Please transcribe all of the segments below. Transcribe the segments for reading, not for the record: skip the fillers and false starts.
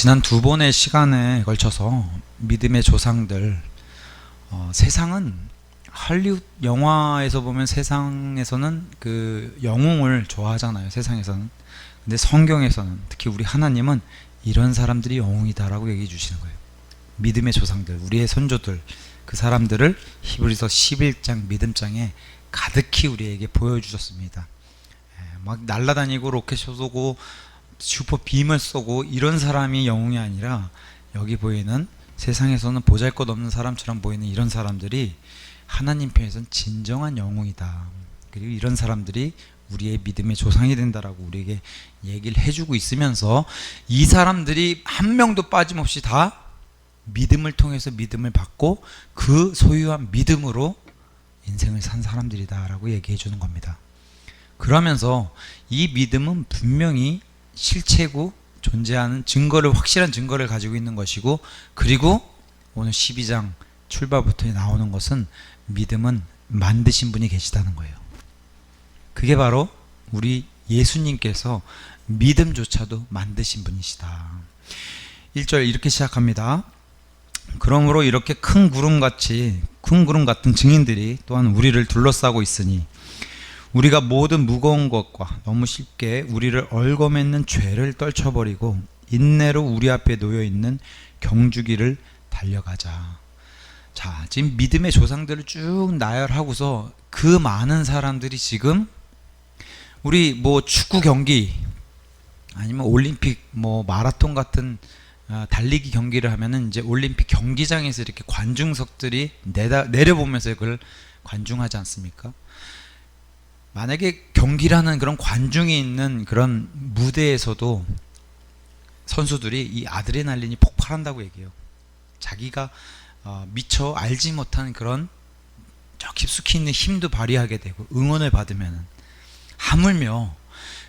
지난 두 번의 시간에 걸쳐서 믿음의 조상들, 세상은 할리우드 영화에서 보면 세상에서는 그 영웅을 좋아하잖아요. 세상에서는. 근데 성경에서는, 특히 우리 하나님은 이런 사람들이 영웅이다라고 얘기해 주시는 거예요. 믿음의 조상들, 우리의 선조들, 그 사람들을 히브리서 11장 믿음장에 가득히 우리에게 보여주셨습니다. 막 날아다니고 로켓 쏘고 슈퍼 빔을 쏘고 이런 사람이 영웅이 아니라, 여기 보이는 세상에서는 보잘것없는 사람처럼 보이는 이런 사람들이 하나님 편에서는 진정한 영웅이다. 그리고 이런 사람들이 우리의 믿음의 조상이 된다라고 우리에게 얘기를 해주고 있으면서, 이 사람들이 한 명도 빠짐없이 다 믿음을 통해서 믿음을 받고 그 소유한 믿음으로 인생을 산 사람들이다 라고 얘기해 주는 겁니다. 그러면서 이 믿음은 분명히 실체고 존재하는 증거를, 확실한 증거를 가지고 있는 것이고, 그리고 오늘 12장 출발부터 나오는 것은 믿음은 만드신 분이 계시다는 거예요. 그게 바로 우리 예수님께서 믿음조차도 만드신 분이시다. 1절 이렇게 시작합니다. 그러므로 이렇게 큰 구름 같은 증인들이 또한 우리를 둘러싸고 있으니 우리가 모든 무거운 것과 너무 쉽게 우리를 얽어맺는 죄를 떨쳐버리고 인내로 우리 앞에 놓여있는 경주기를 달려가자. 자, 지금 믿음의 조상들을 쭉 나열하고서 그 많은 사람들이 지금 우리 뭐 축구 경기 아니면 올림픽 뭐 마라톤 같은 달리기 경기를 하면은 이제 올림픽 경기장에서 이렇게 관중석들이 내려보면서 그걸 관중하지 않습니까? 만약에 경기라는 그런 관중이 있는 그런 무대에서도 선수들이 이 아드레날린이 폭발한다고 얘기해요. 자기가 미처 알지 못한 그런 저 깊숙이 있는 힘도 발휘하게 되고, 응원을 받으면 하물며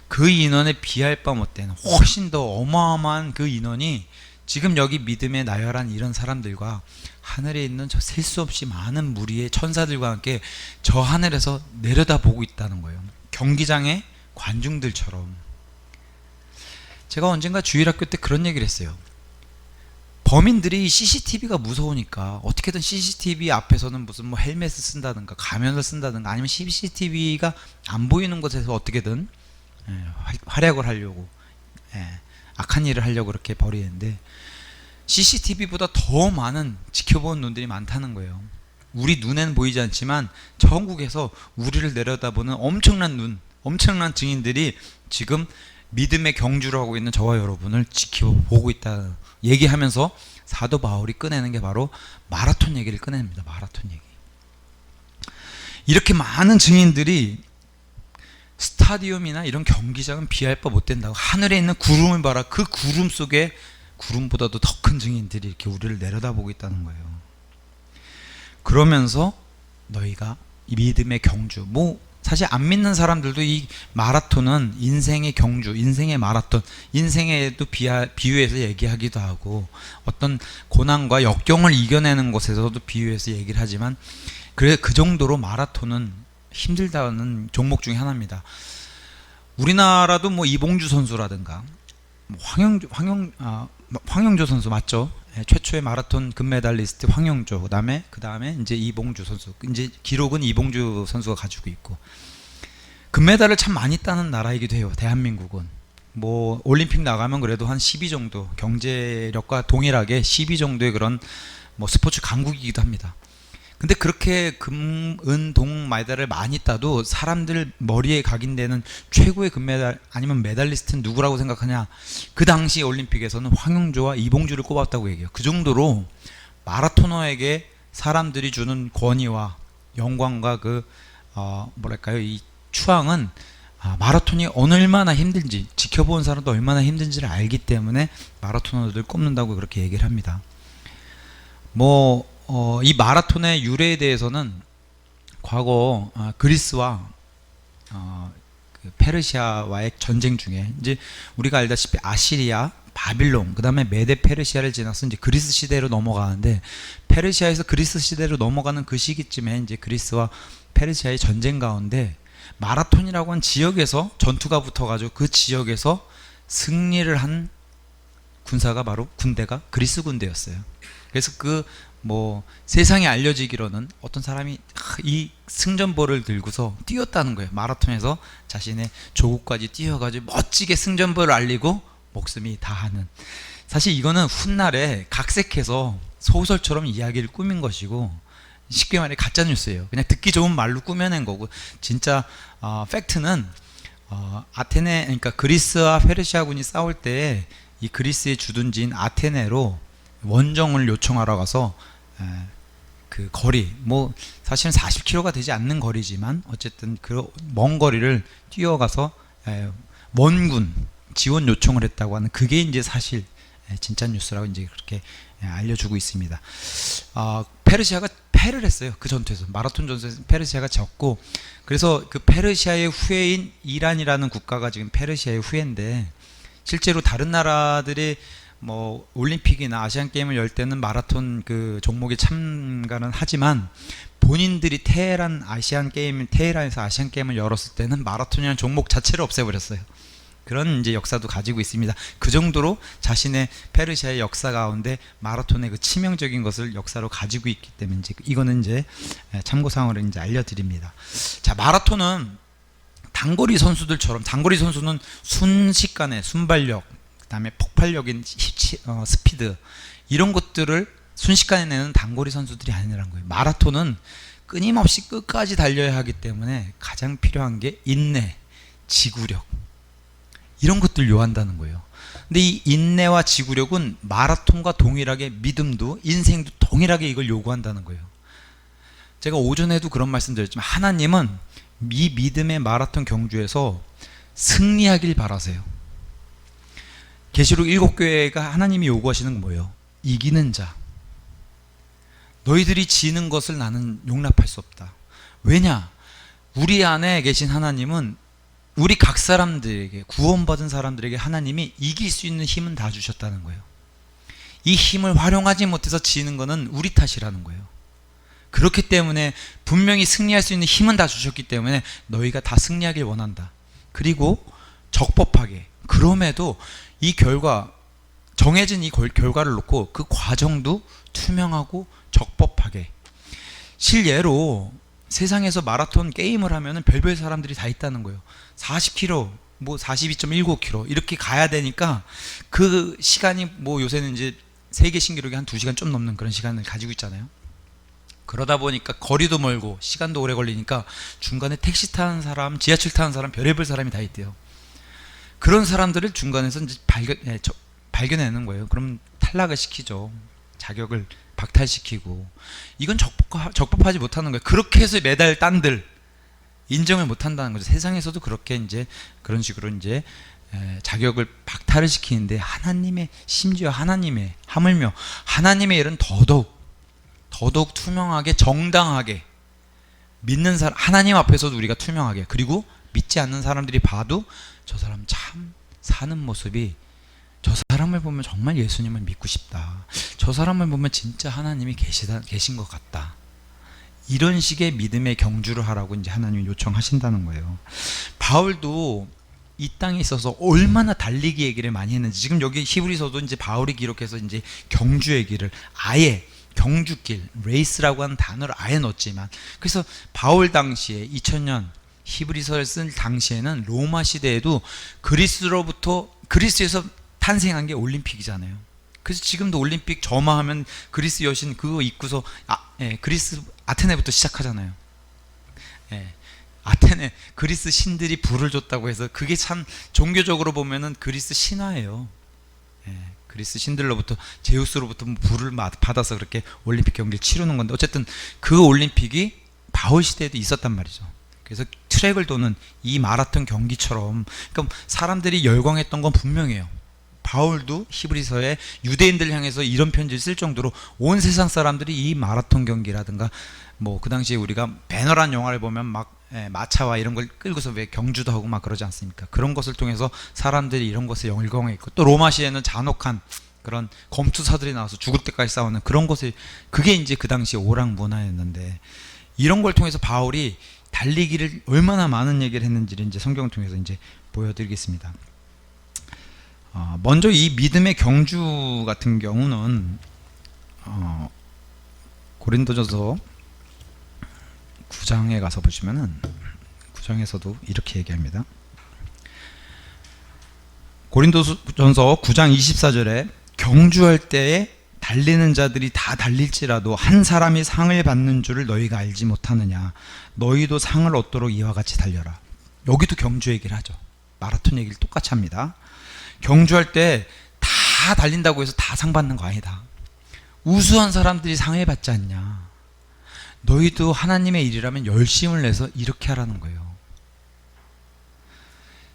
그 인원에 비할 바 못되는 훨씬 더 어마어마한 그 인원이 지금 여기 믿음에 나열한 이런 사람들과 하늘에 있는 저 셀 수 없이 많은 무리의 천사들과 함께 저 하늘에서 내려다보고 있다는 거예요. 경기장의 관중들처럼. 제가 언젠가 주일학교 때 그런 얘기를 했어요. 범인들이 CCTV가 무서우니까 어떻게든 CCTV 앞에서는 무슨 뭐 헬멧을 쓴다든가 가면을 쓴다든가 아니면 CCTV가 안 보이는 곳에서 어떻게든 활약을 하려고, 악한 일을 하려고 그렇게 벌이는데, CCTV보다 더 많은 지켜보는 눈들이 많다는 거예요. 우리 눈에는 보이지 않지만 전국에서 우리를 내려다보는 엄청난 눈, 엄청난 증인들이 지금 믿음의 경주를 하고 있는 저와 여러분을 지켜보고 있다 얘기하면서 사도 바울이 꺼내는 게 바로 마라톤 얘기를 꺼냅니다. 마라톤 얘기. 이렇게 많은 증인들이 스타디움이나 이런 경기장은 비할 바 못 된다고. 하늘에 있는 구름을 봐라. 그 구름 속에 구름보다도 더 큰 증인들이 이렇게 우리를 내려다보고 있다는 거예요. 그러면서 너희가 이 믿음의 경주, 뭐 사실 안 믿는 사람들도 이 마라톤은 인생의 경주, 인생의 마라톤, 인생에도 비유해서 얘기하기도 하고, 어떤 고난과 역경을 이겨내는 곳에서도 비유해서 얘기를 하지만, 그래 그 정도로 마라톤은 힘들다는 종목 중에 하나입니다. 우리나라도 뭐 이봉주 선수라든가 황영조 선수 맞죠? 최초의 마라톤 금메달리스트 황영조, 그 다음에 이제 이봉주 선수, 이제 기록은 이봉주 선수가 가지고 있고, 금메달을 참 많이 따는 나라이기도 해요. 대한민국은 뭐 올림픽 나가면 그래도 한 10위 정도, 경제력과 동일하게 10위 정도의 그런 뭐 스포츠 강국이기도 합니다. 근데 그렇게 금, 은, 동 메달을 많이 따도 사람들 머리에 각인되는 최고의 금메달 아니면 메달리스트는 누구라고 생각하냐? 그 당시 올림픽에서는 황영조와 이봉주를 꼽았다고 얘기해요. 그 정도로 마라토너에게 사람들이 주는 권위와 영광과 뭐랄까요, 이 추앙은 마라톤이 얼마나 힘든지, 지켜본 사람도 얼마나 힘든지를 알기 때문에 마라토너들 꼽는다고 그렇게 얘기를 합니다. 이 마라톤의 유래에 대해서는 과거 그리스와 그 페르시아와의 전쟁 중에, 이제 우리가 알다시피 아시리아, 바빌론, 그 다음에 메데 페르시아를 지나서 이제 그리스 시대로 넘어가는데, 페르시아에서 그리스 시대로 넘어가는 그 시기쯤에 이제 그리스와 페르시아의 전쟁 가운데 마라톤이라고 하는 지역에서 전투가 붙어가지고 그 지역에서 승리를 한 군사가 바로 군대가 그리스 군대였어요. 그래서 그 뭐 세상에 알려지기로는 어떤 사람이 이 승전보를 들고서 뛰었다는 거예요. 마라톤에서 자신의 조국까지 뛰어가지고 멋지게 승전보를 알리고 목숨이 다하는. 사실 이거는 훗날에 각색해서 소설처럼 이야기를 꾸민 것이고 쉽게 말해 가짜 뉴스예요. 그냥 듣기 좋은 말로 꾸며낸 거고, 진짜 팩트는 아테네, 그러니까 그리스와 페르시아군이 싸울 때 이 그리스의 주둔지인 아테네로 원정을 요청하러 가서 그 거리, 뭐 사실은 40km가 되지 않는 거리지만 어쨌든 그 먼 거리를 뛰어가서 원군 지원 요청을 했다고 하는, 그게 이제 사실 진짜 뉴스라고 이제 그렇게 알려주고 있습니다. 페르시아가 패를 했어요. 그 전투에서, 마라톤 전투에서 페르시아가 졌고, 그래서 그 페르시아의 후예인 이란이라는 국가가 지금 페르시아의 후예인데, 실제로 다른 나라들이 뭐 올림픽이나 아시안 게임을 열 때는 마라톤 그 종목에 참가는 하지만 본인들이 테헤란에서 아시안 게임을 열었을 때는 마라톤이라는 종목 자체를 없애버렸어요. 그런 이제 역사도 가지고 있습니다. 그 정도로 자신의 페르시아의 역사 가운데 마라톤의 그 치명적인 것을 역사로 가지고 있기 때문에 이거는 이제 참고사항으로 이제 알려드립니다. 자, 마라톤은 단거리 선수들처럼, 단거리 선수는 순식간에 순발력, 그다음에 폭발력인 스피드, 이런 것들을 순식간에 내는 단거리 선수들이 아니라는 거예요. 마라톤은 끊임없이 끝까지 달려야 하기 때문에 가장 필요한 게 인내, 지구력, 이런 것들 요한다는 거예요. 근데 이 인내와 지구력은 마라톤과 동일하게 믿음도, 인생도 동일하게 이걸 요구한다는 거예요. 제가 오전에도 그런 말씀 드렸지만 하나님은 이 믿음의 마라톤 경주에서 승리하길 바라세요. 계시록 7교회가 하나님이 요구하시는 건 뭐예요? 이기는 자. 너희들이 지는 것을 나는 용납할 수 없다. 왜냐? 우리 안에 계신 하나님은 우리 각 사람들에게, 구원받은 사람들에게 하나님이 이길 수 있는 힘은 다 주셨다는 거예요. 이 힘을 활용하지 못해서 지는 거는 우리 탓이라는 거예요. 그렇기 때문에 분명히 승리할 수 있는 힘은 다 주셨기 때문에 너희가 다 승리하길 원한다. 그리고 적법하게, 그럼에도 이 결과, 정해진 이 결과를 놓고 그 과정도 투명하고 적법하게. 실예로 세상에서 마라톤 게임을 하면 별별 사람들이 다 있다는 거예요. 40km, 뭐 42.19km 이렇게 가야 되니까 그 시간이 뭐 요새는 이제 세계 신기록이 한 2시간 좀 넘는 그런 시간을 가지고 있잖아요. 그러다 보니까 거리도 멀고 시간도 오래 걸리니까 중간에 택시 타는 사람, 지하철 타는 사람, 별의별 사람이 다 있대요. 그런 사람들을 중간에서 이제 발견해내는 거예요. 그럼 탈락을 시키죠. 자격을 박탈시키고. 이건 적법하지 못하는 거예요. 그렇게 해서 메달 딴들 인정을 못한다는 거죠. 세상에서도 그렇게 이제 그런 식으로 이제 자격을 박탈을 시키는데, 하나님의, 심지어 하나님의, 하물며 하나님의 일은 더더욱 투명하게, 정당하게, 믿는 사람, 하나님 앞에서도 우리가 투명하게, 그리고 믿지 않는 사람들이 봐도 저 사람 참 사는 모습이, 저 사람을 보면 정말 예수님을 믿고 싶다, 저 사람을 보면 진짜 하나님이 계신 것 같다, 이런 식의 믿음의 경주를 하라고 이제 하나님이 요청하신다는 거예요. 바울도 이 땅에 있어서 얼마나 달리기 얘기를 많이 했는지, 지금 여기 히브리서도 이제 바울이 기록해서 이제 경주 얘기를 아예, 경주길, 레이스라고 하는 단어를 아예 넣었지만, 그래서 바울 당시에 2000년 히브리서를 쓴 당시에는 로마 시대에도 그리스에서 탄생한 게 올림픽이잖아요. 그래서 지금도 올림픽 점화하면 그리스 여신 그거 입고서 그리스 아테네부터 시작하잖아요. 아테네 그리스 신들이 불을 줬다고 해서 그게 참 종교적으로 보면은 그리스 신화예요. 그리스 신들로부터, 제우스로부터 불을 받아서 그렇게 올림픽 경기를 치르는 건데, 어쨌든 그 올림픽이 바울 시대에도 있었단 말이죠. 그래서 트랙을 도는 이 마라톤 경기처럼, 그러니까 사람들이 열광했던 건 분명해요. 바울도 히브리서에 유대인들 향해서 이런 편지를 쓸 정도로 온 세상 사람들이 이 마라톤 경기라든가, 뭐 그 당시에 우리가 배너란 영화를 보면 막 마차와 이런 걸 끌고서 왜 경주도 하고 막 그러지 않습니까? 그런 것을 통해서 사람들이 이런 것에 열광했고, 또 로마 시에는 잔혹한 그런 검투사들이 나와서 죽을 때까지 싸우는 그런 것을, 그게 이제 그 당시 오락 문화였는데, 이런 걸 통해서 바울이 달리기를 얼마나 많은 얘기를 했는지를 이제 성경을 통해서 이제 보여드리겠습니다. 먼저 이 믿음의 경주 같은 경우는 고린도전서 9장에 가서 보시면은 9장에서도 이렇게 얘기합니다. 고린도전서 9장 24절에 경주할 때에 달리는 자들이 다 달릴지라도 한 사람이 상을 받는 줄을 너희가 알지 못하느냐. 너희도 상을 얻도록 이와 같이 달려라. 여기도 경주 얘기를 하죠. 마라톤 얘기를 똑같이 합니다. 경주할 때 다 달린다고 해서 다 상 받는 거 아니다. 우수한 사람들이 상을 받지 않냐. 너희도 하나님의 일이라면 열심을 내서 이렇게 하라는 거예요.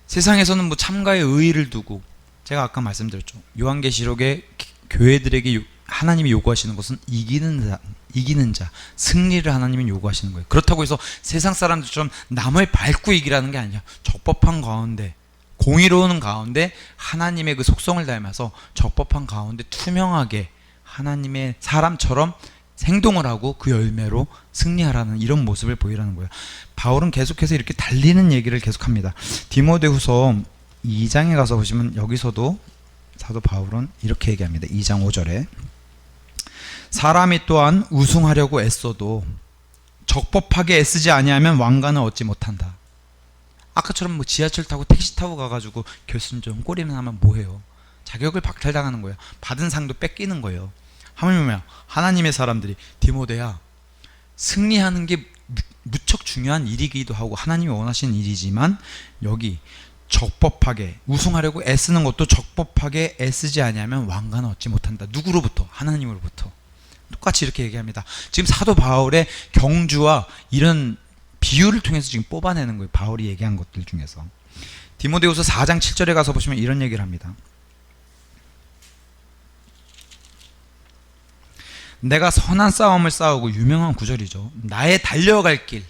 세상에서는 뭐 참가의 의의를 두고, 제가 아까 말씀드렸죠. 요한계시록에 교회들에게 하나님이 요구하시는 것은 이기는 자, 승리를 하나님이 요구하시는 거예요. 그렇다고 해서 세상 사람들처럼 남을 밟고 이기라는 게 아니야. 적법한 가운데, 공의로운 가운데 하나님의 그 속성을 닮아서 적법한 가운데 투명하게 하나님의 사람처럼 행동을 하고 그 열매로 승리하라는 이런 모습을 보이라는 거예요. 바울은 계속해서 이렇게 달리는 얘기를 계속합니다. 디모데후서 2장에 가서 보시면 여기서도 사도 바울은 이렇게 얘기합니다. 2장 5절에 사람이 또한 우승하려고 애써도 적법하게 애쓰지 아니하면 왕관을 얻지 못한다. 아까처럼 뭐 지하철 타고 택시 타고 가가지고 결승전 꼴이면 하면 뭐해요? 자격을 박탈당하는 거예요. 받은 상도 뺏기는 거예요. 하물며 하나님의 사람들이 디모데야, 승리하는 게 무척 중요한 일이기도 하고 하나님이 원하시는 일이지만 여기 적법하게 우승하려고 애쓰는 것도 적법하게 애쓰지 아니하면 왕관을 얻지 못한다. 누구로부터? 하나님으로부터. 똑같이 이렇게 얘기합니다. 지금 사도 바울의 경주와 이런 비유를 통해서 지금 뽑아내는 거예요. 바울이 얘기한 것들 중에서. 디모데후서 4장 7절에 가서 보시면 이런 얘기를 합니다. 내가 선한 싸움을 싸우고, 유명한 구절이죠. 나의 달려갈 길,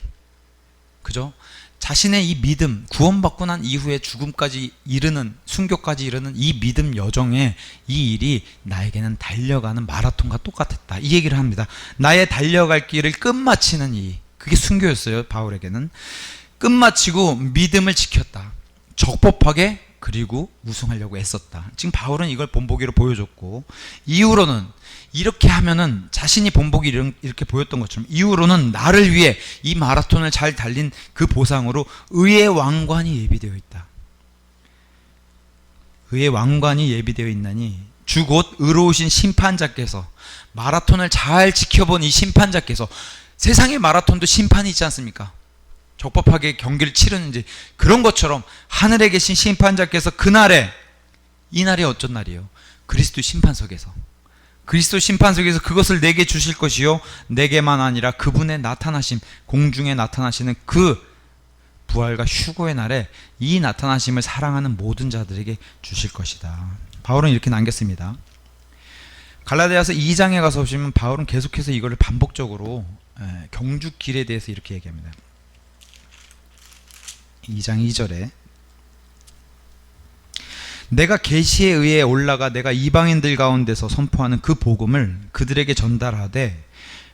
그죠? 자신의 이 믿음, 구원받고 난 이후에 죽음까지 이르는, 순교까지 이르는 이 믿음 여정에 이 일이 나에게는 달려가는 마라톤과 똑같았다. 이 얘기를 합니다. 나의 달려갈 길을 끝마치는 이, 그게 순교였어요. 바울에게는 끝마치고 믿음을 지켰다. 적법하게, 그리고 우승하려고 애썼다. 지금 바울은 이걸 본보기로 보여줬고, 이후로는 이렇게 하면은 자신이 본보기 이렇게 보였던 것처럼 이후로는 나를 위해 이 마라톤을 잘 달린 그 보상으로 의의 왕관이 예비되어 있다. 의의 왕관이 예비되어 있나니 주 곧 의로우신 심판자께서, 마라톤을 잘 지켜본 이 심판자께서, 세상의 마라톤도 심판이 있지 않습니까? 적법하게 경기를 치르는지, 그런 것처럼 하늘에 계신 심판자께서 그날에, 이 날이 어쩐 날이에요? 그리스도 심판석에서, 그리스도 심판석에서 그것을 내게 주실 것이요 내게만 아니라 그분의 나타나심, 공중에 나타나시는 그 부활과 휴거의 날에 이 나타나심을 사랑하는 모든 자들에게 주실 것이다. 바울은 이렇게 남겼습니다. 갈라디아서 2장에 가서 보시면 바울은 계속해서 이거를 반복적으로 경주길에 대해서 이렇게 얘기합니다. 2장 2절에 내가 계시에 의해 올라가 내가 이방인들 가운데서 선포하는 그 복음을 그들에게 전달하되,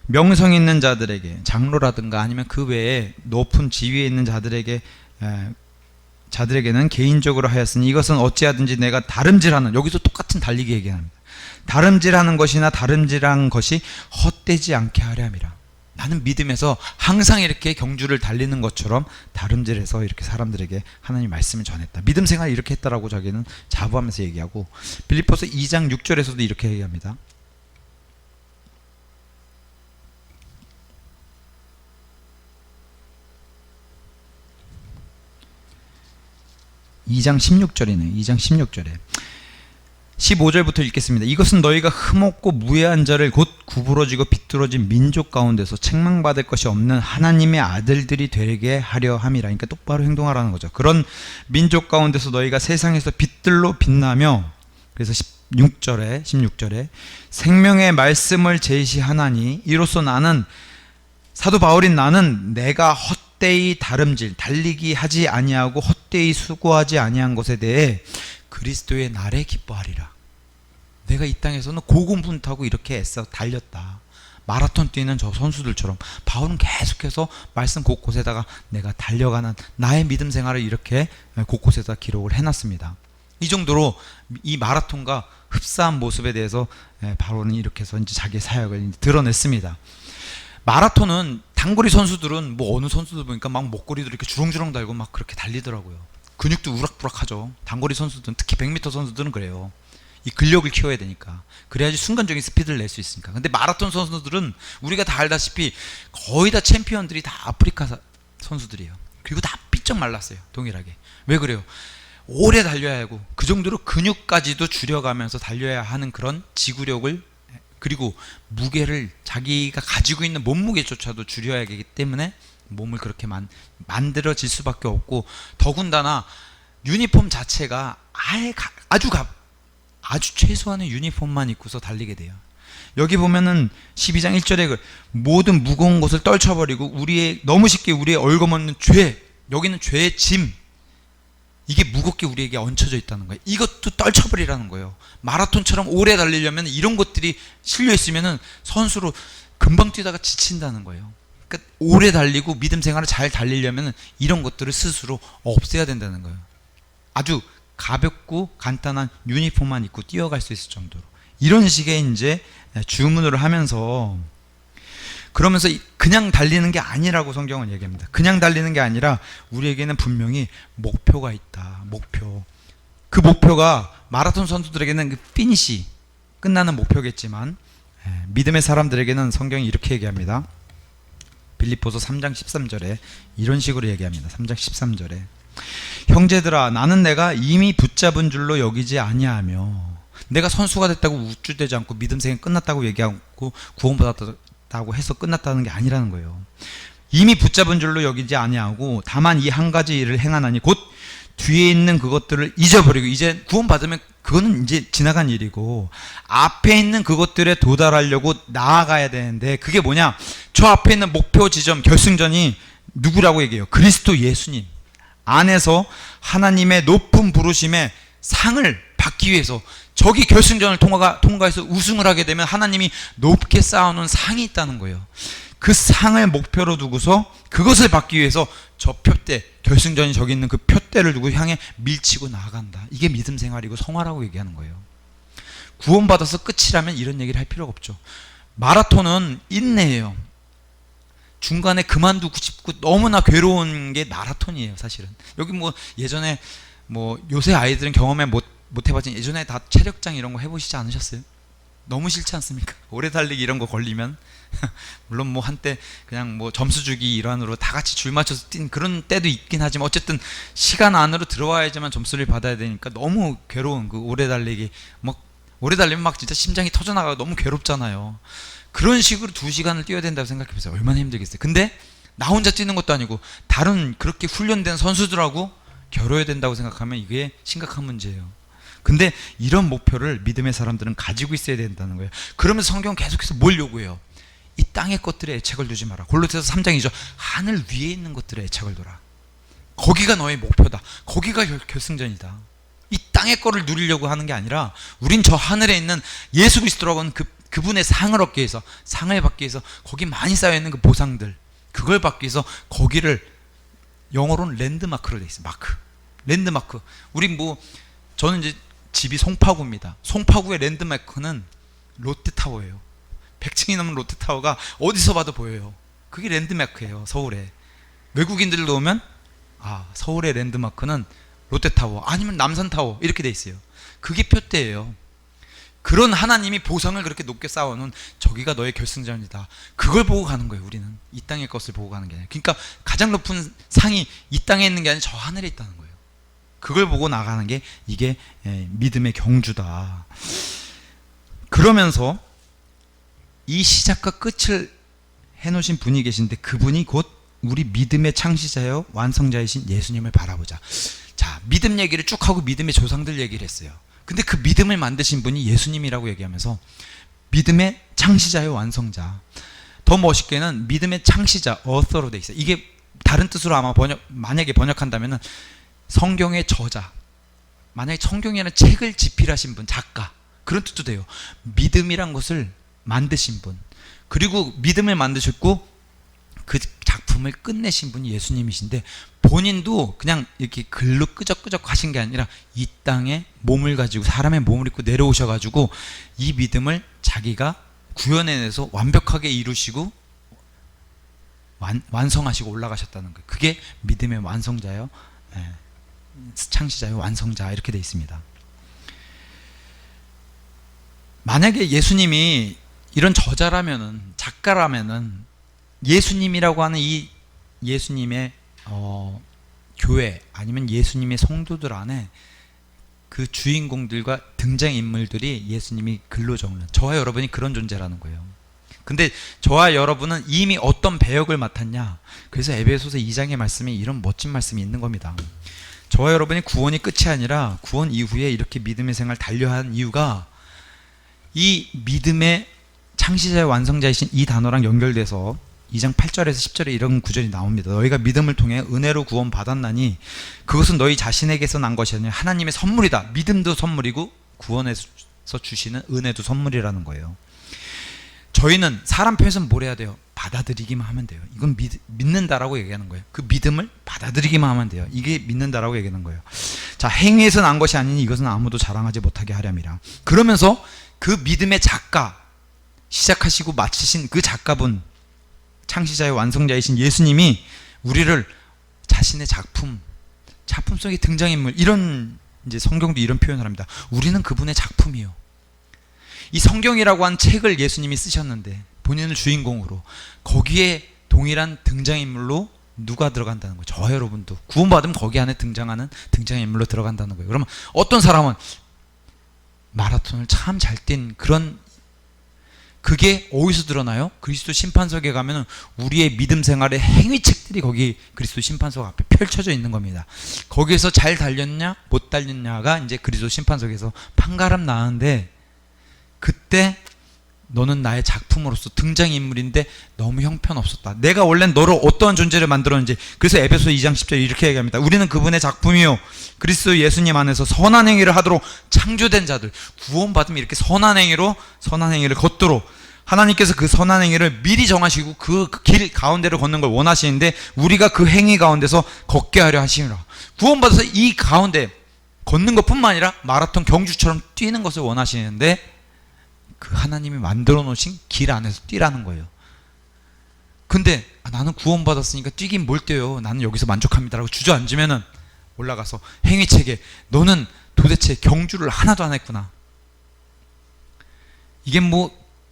명성 있는 자들에게, 장로라든가 아니면 그 외에 높은 지위에 있는 자들에게는 개인적으로 하였으니 이것은 어찌하든지 내가 다름질하는, 여기서 똑같은 달리기 얘기합니다. 다름질하는 것이나 다름질한 것이 헛되지 않게 하려 함이라. 나는 믿음에서 항상 이렇게 경주를 달리는 것처럼 다름질해서 이렇게 사람들에게 하나님 말씀을 전했다. 믿음 생활 이렇게 했다라고 자기는 자부하면서 얘기하고, 빌립보서 2장 6절에서도 이렇게 얘기합니다. (2장 16절이네) 2장 16절에 15절부터 읽겠습니다. 이것은 너희가 흠없고 무해한 자를 곧 구부러지고 비뚤어진 민족 가운데서 책망받을 것이 없는 하나님의 아들들이 되게 하려 함이라. 그러니까 똑바로 행동하라는 거죠. 그런 민족 가운데서 너희가 세상에서 빛들로 빛나며, 그래서 16절에 생명의 말씀을 제시하나니 이로써 나는, 사도 바울인 나는 내가 헛되이 다름질 달리기 하지 아니하고 헛되이 수고하지 아니한 것에 대해 그리스도의 날에 기뻐하리라. 내가 이 땅에서는 고군분투하고 이렇게 애써 달렸다. 마라톤 뛰는 저 선수들처럼 바울은 계속해서 말씀 곳곳에다가 내가 달려가는 나의 믿음 생활을 이렇게 곳곳에다 기록을 해놨습니다. 이 정도로 이 마라톤과 흡사한 모습에 대해서 바로는 이렇게 해서 이제 자기의 사역을 드러냈습니다. 마라톤은 단거리 선수들은 뭐 어느 선수들 보니까 막 목걸이도 이렇게 주렁주렁 달고 막 그렇게 달리더라고요. 근육도 우락부락하죠. 단거리 선수들은, 특히 100m 선수들은 그래요. 이 근력을 키워야 되니까. 그래야지 순간적인 스피드를 낼 수 있으니까. 근데 마라톤 선수들은 우리가 다 알다시피 거의 다 챔피언들이 다 아프리카 선수들이에요. 그리고 다 삐쩍 말랐어요. 동일하게. 왜 그래요? 오래 달려야 하고 그 정도로 근육까지도 줄여가면서 달려야 하는 그런 지구력을, 그리고 무게를 자기가 가지고 있는 몸무게조차도 줄여야 하기 때문에 몸을 그렇게 만들어질 수밖에 없고, 더군다나 유니폼 자체가 아주 최소한의 유니폼만 입고서 달리게 돼요. 여기 보면은 12장 1절에 모든 무거운 것을 떨쳐버리고 너무 쉽게 우리의 얽어먹는 죄, 여기는 죄의 짐, 이게 무겁게 우리에게 얹혀져 있다는 거예요. 이것도 떨쳐버리라는 거예요. 마라톤처럼 오래 달리려면 이런 것들이 실려 있으면은 선수로 금방 뛰다가 지친다는 거예요. 그러니까 오래 달리고 믿음 생활을 잘 달리려면 이런 것들을 스스로 없애야 된다는 거예요. 아주 가볍고 간단한 유니폼만 입고 뛰어갈 수 있을 정도로, 이런 식의 이제 주문을 하면서, 그러면서 그냥 달리는 게 아니라고 성경은 얘기합니다. 그냥 달리는 게 아니라 우리에게는 분명히 목표가 있다. 목표. 그 목표가 마라톤 선수들에게는 그 피니시, 끝나는 목표겠지만, 믿음의 사람들에게는 성경이 이렇게 얘기합니다. 빌립보서 3장 13절에 이런 식으로 얘기합니다. 3장 13절에 형제들아, 나는 내가 이미 붙잡은 줄로 여기지 아니하며, 내가 선수가 됐다고 우쭐대지 않고 믿음 생이 끝났다고 얘기하고 구원받았다고 해서 끝났다는 게 아니라는 거예요. 이미 붙잡은 줄로 여기지 아니하고 다만 이 한 가지 일을 행하나니, 곧 뒤에 있는 그것들을 잊어버리고, 이제 구원받으면 그거는 이제 지나간 일이고 앞에 있는 그것들에 도달하려고 나아가야 되는데, 그게 뭐냐? 저 앞에 있는 목표 지점, 결승전이 누구라고 얘기해요? 그리스도 예수님 안에서 하나님의 높은 부르심의 상을 받기 위해서, 저기 결승전을 통과해서 우승을 하게 되면 하나님이 높게 쌓아놓은 상이 있다는 거예요. 그 상을 목표로 두고서 그것을 받기 위해서 저 표대, 결승전이 저기 있는 그 표대를 두고 향해 밀치고 나아간다. 이게 믿음 생활이고 성화라고 얘기하는 거예요. 구원받아서 끝이라면 이런 얘기를 할 필요가 없죠. 마라톤은 인내예요. 중간에 그만두고 싶고 너무나 괴로운 게 마라톤이에요, 사실은. 여기 뭐 예전에 뭐 요새 아이들은 경험해 못 해봤지만 예전에 다 체력장 이런 거 해보시지 않으셨어요? 너무 싫지 않습니까? 오래 달리기 이런 거 걸리면 물론 뭐 한때 그냥 뭐 점수 주기 일환으로 다 같이 줄 맞춰서 뛴 그런 때도 있긴 하지만, 어쨌든 시간 안으로 들어와야지만 점수를 받아야 되니까 너무 괴로운 그 오래 달리기, 막 오래 달리면 막 진짜 심장이 터져나가고 너무 괴롭잖아요. 그런 식으로 2시간을 뛰어야 된다고 생각해보세요. 얼마나 힘들겠어요. 근데 나 혼자 뛰는 것도 아니고 다른 그렇게 훈련된 선수들하고 겨뤄야 된다고 생각하면 이게 심각한 문제예요. 근데 이런 목표를 믿음의 사람들은 가지고 있어야 된다는 거예요. 그러면서 성경은 계속해서 뭘 요구해요? 이 땅의 것들에 애착을 두지 마라. 골로새서 3장이죠. 하늘 위에 있는 것들에 애착을 둬라. 거기가 너의 목표다. 거기가 결승전이다. 이 땅의 거를 누리려고 하는 게 아니라 우린 저 하늘에 있는 예수 그리스도라고 하는 그분의 상을 얻기 위해서, 상을 받기 위해서 거기 많이 쌓여있는 그 보상들, 그걸 받기 위해서 거기를 영어로는 랜드마크로 돼 있어요. 마크. 랜드마크. 우리 뭐 저는 이제 집이 송파구입니다. 송파구의 랜드마크는 롯데타워예요. 100층이 넘는 롯데타워가 어디서 봐도 보여요. 그게 랜드마크예요. 서울에. 외국인들도 오면 서울의 랜드마크는 롯데타워 아니면 남산타워 이렇게 돼 있어요. 그게 표대예요. 그런 하나님이 보상을 그렇게 높게 쌓아놓은 저기가 너의 결승전이다. 그걸 보고 가는 거예요. 우리는 이 땅의 것을 보고 가는 게 아니라. 그러니까 가장 높은 상이 이 땅에 있는 게 아니라 저 하늘에 있다는 거예요. 그걸 보고 나가는 게 이게 믿음의 경주다. 그러면서 이 시작과 끝을 해놓으신 분이 계신데, 그분이 곧 우리 믿음의 창시자여 완성자이신 예수님을 바라보자. 자, 믿음 얘기를 쭉 하고 믿음의 조상들 얘기를 했어요. 근데 그 믿음을 만드신 분이 예수님이라고 얘기하면서 믿음의 창시자여 완성자. 더 멋있게는 믿음의 창시자, author로 돼 있어요. 이게 다른 뜻으로 아마 만약에 번역한다면은 성경의 저자, 만약에 성경에는 책을 집필하신 분, 작가, 그런 뜻도 돼요. 믿음이란 것을 만드신 분, 그리고 믿음을 만드셨고 그 작품을 끝내신 분이 예수님이신데, 본인도 그냥 이렇게 글로 끄적끄적 하신 게 아니라 이 땅에 몸을 가지고, 사람의 몸을 입고 내려오셔가지고 이 믿음을 자기가 구현해내서 완벽하게 이루시고 완성하시고 올라가셨다는 거예요. 그게 믿음의 완성자요, 창시자요, 완성자, 이렇게 되어 있습니다. 만약에 예수님이 이런 저자라면은, 작가라면은, 예수님이라고 하는 이 예수님의 교회, 아니면 예수님의 성도들 안에 그 주인공들과 등장인물들이 예수님이 글로 적는, 저와 여러분이 그런 존재라는 거예요. 근데 저와 여러분은 이미 어떤 배역을 맡았냐? 그래서 에베소서 2장의 말씀에 이런 멋진 말씀이 있는 겁니다. 저와 여러분이 구원이 끝이 아니라 구원 이후에 이렇게 믿음의 생활 달려한 이유가 이 믿음의 창시자의 완성자이신 이 단어랑 연결돼서 2장 8절에서 10절에 이런 구절이 나옵니다. 너희가 믿음을 통해 은혜로 구원 받았나니 그것은 너희 자신에게서 난 것이 아니라 하나님의 선물이다. 믿음도 선물이고 구원에서 주시는 은혜도 선물이라는 거예요. 저희는 사람 편에서는 뭘 해야 돼요? 받아들이기만 하면 돼요. 이건 믿는다라고 얘기하는 거예요. 그 믿음을 받아들이기만 하면 돼요. 이게 믿는다라고 얘기하는 거예요. 자, 행위에서 난 것이 아니니 이것은 아무도 자랑하지 못하게 하렴이라. 그러면서 그 믿음의 작가, 시작하시고 마치신 그 작가분, 창시자의 완성자이신 예수님이 우리를 자신의 작품 속의 등장인물, 이런 이제 성경도 이런 표현을 합니다. 우리는 그분의 작품이요. 이 성경이라고 한 책을 예수님이 쓰셨는데 본인을 주인공으로, 거기에 동일한 등장인물로 누가 들어간다는 거예요? 저와 여러분도 구원받으면 거기 안에 등장하는 등장인물로 들어간다는 거예요. 그러면 어떤 사람은 마라톤을 참 잘 뛴 그런, 그게 어디서 드러나요? 그리스도 심판석에 가면 우리의 믿음 생활의 행위책들이 거기 그리스도 심판석 앞에 펼쳐져 있는 겁니다. 거기에서 잘 달렸냐 못 달렸냐가 이제 그리스도 심판석에서 판가름 나는데, 그때 너는 나의 작품으로서 등장인물인데 너무 형편없었다. 내가 원래 너를 어떠한 존재를 만들었는지. 그래서 에베소 2장 10절 이렇게 얘기합니다. 우리는 그분의 작품이요 그리스도 예수님 안에서 선한 행위를 하도록 창조된 자들. 구원받으면 이렇게 선한 행위를 걷도록 하나님께서 그 선한 행위를 미리 정하시고 그 길 가운데를 걷는 걸 원하시는데, 우리가 그 행위 가운데서 걷게 하려 하시니라. 구원받아서 이 가운데 걷는 것뿐만 아니라 마라톤 경주처럼 뛰는 것을 원하시는데, 그 하나님이 만들어 놓으신 길 안에서 뛰라는 거예요. 근데 나는 구원받았으니까 뛰긴 뭘 뛰어요, 나는 여기서 만족합니다라고 주저앉으면은 올라가서 행위책에 너는 도대체 경주를 하나도 안 했구나, 이게 뭐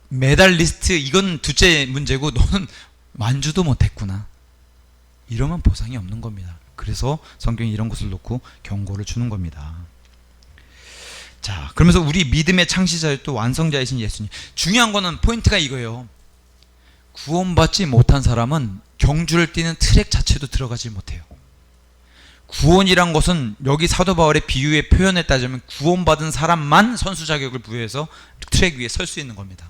메달리스트 이건 둘째 문제고 너는 완주도 못했구나, 이러면 보상이 없는 겁니다. 그래서 성경이 이런 것을 놓고 경고를 주는 겁니다. 자, 그러면서 우리 믿음의 창시자였 또 완성자이신 예수님. 중요한 거는 포인트가 이거예요. 구원받지 못한 사람은 경주를 뛰는 트랙 자체도 들어가지 못해요. 구원이란 것은 여기 사도 바울의 비유의 표현에 따지면 구원받은 사람만 선수 자격을 부여해서 트랙 위에 설 수 있는 겁니다.